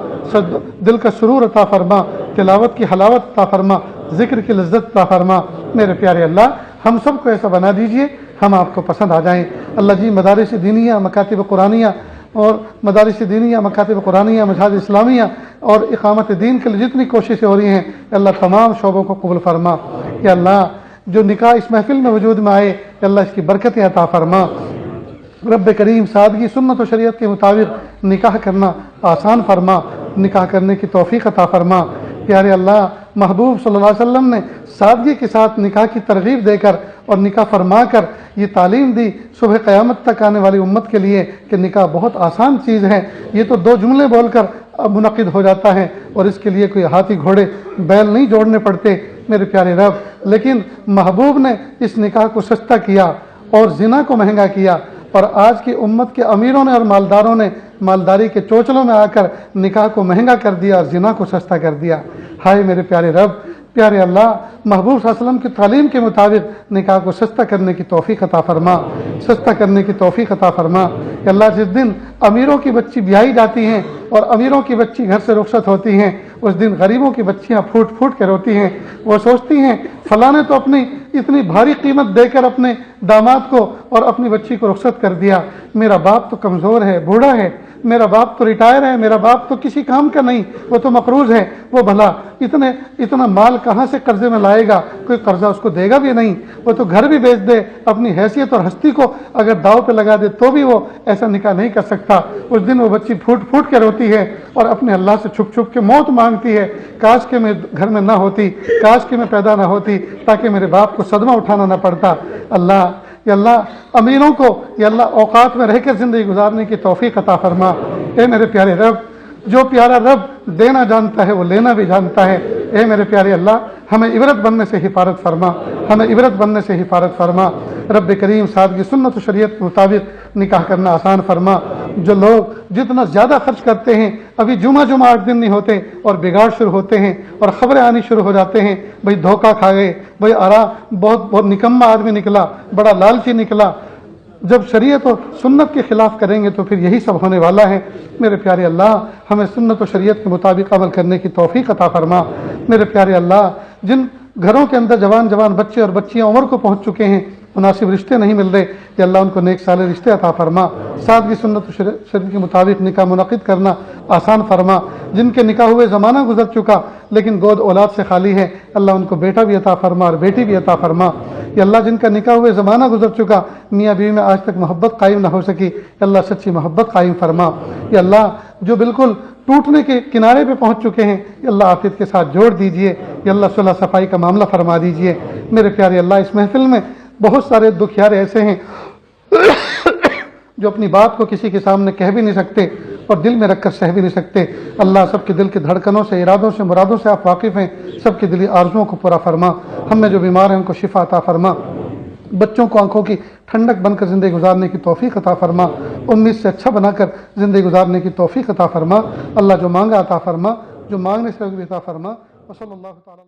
دل کا سرور عطا فرما، تلاوت کی حلاوت عطا فرما، ذکر کی لذت عطا فرما۔ میرے پیارے اللہ، ہم سب کو ایسا بنا دیجئے ہم آپ کو پسند آ جائیں۔ اللہ جی، مدارس دینیہ، مکاتب قرآنیہ اور مدارس دینیہ، مکاتب قرآنیہ، مجاہد اسلامیہ اور اقامت دین کے لیے جتنی کوششیں ہو رہی ہیں، اللہ تمام شعبوں کو قبول فرما۔ یا اللہ، جو نکاح اس محفل میں وجود میں آئے، اللہ اس کی برکتیں عطا فرما۔ رب کریم، سادگی سنت و شریعت کے مطابق نکاح کرنا آسان فرما، نکاح کرنے کی توفیق عطا فرما۔ پیارے اللہ، محبوب صلی اللہ علیہ وسلم نے سادگی کے ساتھ نکاح کی ترغیب دے کر اور نکاح فرما کر یہ تعلیم دی صبح قیامت تک آنے والی امت کے لیے کہ نکاح بہت آسان چیز ہے، یہ تو 2 جملے بول کر منعقد ہو جاتا ہے اور اس کے لیے کوئی ہاتھی گھوڑے بیل نہیں جوڑنے پڑتے۔ میرے پیارے رب، لیکن محبوب نے اس نکاح کو سستا کیا اور زنا کو مہنگا کیا، اور آج کی امت کے امیروں نے اور مالداروں نے مالداری کے چوچلوں میں آ کر نکاح کو مہنگا کر دیا اور زنا کو سستا کر دیا۔ ہائے میرے پیارے رب، پیارے اللہ، محبوب صلی اللہ علیہ وسلم کی تعلیم کے مطابق نکاح کو سستا کرنے کی توفیق عطا فرما، سستا کرنے کی توفیق عطا فرما۔ کہ اللہ، جس دن امیروں کی بچی بیائی جاتی ہیں اور امیروں کی بچی گھر سے رخصت ہوتی ہیں، اس دن غریبوں کی بچیاں پھوٹ پھوٹ کے روتی ہیں۔ وہ سوچتی ہیں فلاں نے تو اپنی اتنی بھاری قیمت دے کر اپنے داماد کو اور اپنی بچی کو رخصت کر دیا، میرا باپ تو کمزور ہے، بوڑھا ہے، میرا باپ تو ریٹائر ہے، میرا باپ تو کسی کام کا نہیں، وہ تو مقروض ہے، وہ بھلا اتنا مال کہاں سے قرضے میں لائے گا؟ کوئی قرضہ اس کو دے گا بھی نہیں، وہ تو گھر بھی بیچ دے، اپنی حیثیت اور ہستی کو اگر داؤ پہ لگا دے تو بھی وہ ایسا نکاح نہیں کر سکتا۔ اس دن وہ بچی پھوٹ پھوٹ کے روتی ہے اور اپنے اللہ سے چھپ چھپ کے موت مانگتی ہے، کاش کہ میں گھر میں نہ ہوتی، کاش کہ میں پیدا نہ ہوتی تاکہ میرے باپ کو صدمہ اٹھانا نہ پڑتا۔ اللہ، یا اللہ، امیروں کو یا اللہ اوقات میں رہ کر زندگی گزارنے کی توفیق عطا فرما۔ اے میرے پیارے رب، جو پیارا رب دینا جانتا ہے وہ لینا بھی جانتا ہے۔ اے میرے پیارے اللہ، ہمیں عبرت بننے سے حفاظت فرما، ہمیں عبرت بننے سے حفاظت فرما۔ رب کریم، سادگی سنت و شریعت کے مطابق نکاح کرنا آسان فرما جو لوگ جتنا زیادہ خرچ کرتے ہیں، ابھی جمعہ 8 دن نہیں ہوتے اور بگاڑ شروع ہوتے ہیں اور خبریں آنی شروع ہو جاتے ہیں، بھئی دھوکہ کھا گئے، بھئی بہت نکما آدمی نکلا، بڑا لالچی نکلا۔ جب شریعت و سنت کے خلاف کریں گے تو پھر یہی سب ہونے والا ہے۔ میرے پیارے اللہ، ہمیں سنت و شریعت کے مطابق عمل کرنے کی توفیق عطا فرما۔ میرے پیارے اللہ، جن گھروں کے اندر جوان بچے اور بچیاں عمر کو پہنچ چکے ہیں، مناسب رشتے نہیں مل رہے، یا اللہ ان کو نیک صالح رشتے عطا فرما۔ سادگی سنت و شریعت کے مطابق نکاح منعقد کرنا آسان فرما۔ جن کے نکاح ہوئے زمانہ گزر چکا لیکن گود اولاد سے خالی ہے، اللہ ان کو بیٹا بھی عطا فرما اور بیٹی بھی عطا فرما۔ یا اللہ، جن کا نکاح ہوئے زمانہ گزر چکا، میاں بیوی میں آج تک محبت قائم نہ ہو سکی، یا اللہ سچی محبت قائم فرما۔ یا اللہ، جو بالکل ٹوٹنے کے کنارے پہ پہنچ چکے ہیں، یا اللہ عافیت کے ساتھ جوڑ دیجئے، یا اللہ صلح صفائی کا معاملہ فرما دیجئے۔ میرے پیارے اللہ، اس محفل میں بہت سارے دکھیارے ایسے ہیں جو اپنی بات کو کسی کے سامنے کہہ بھی نہیں سکتے اور دل میں رکھ کر سہ بھی نہیں سکتے۔ اللہ، سب کے دل کے دھڑکنوں سے، ارادوں سے، مرادوں سے آپ واقف ہیں، سب کی دلی آرزوؤں کو پورا فرما۔ ہم میں جو بیمار ہیں ان کو شفا عطا فرما، بچوں کو آنکھوں کی ٹھنڈک بن کر زندگی گزارنے کی توفیق عطا فرما، امید سے اچھا بنا کر زندگی گزارنے کی توفیق عطا فرما۔ اللہ، جو مانگا عطا فرما، جو مانگنے سے بھی عطا فرما۔ وصلی اللہ تعالی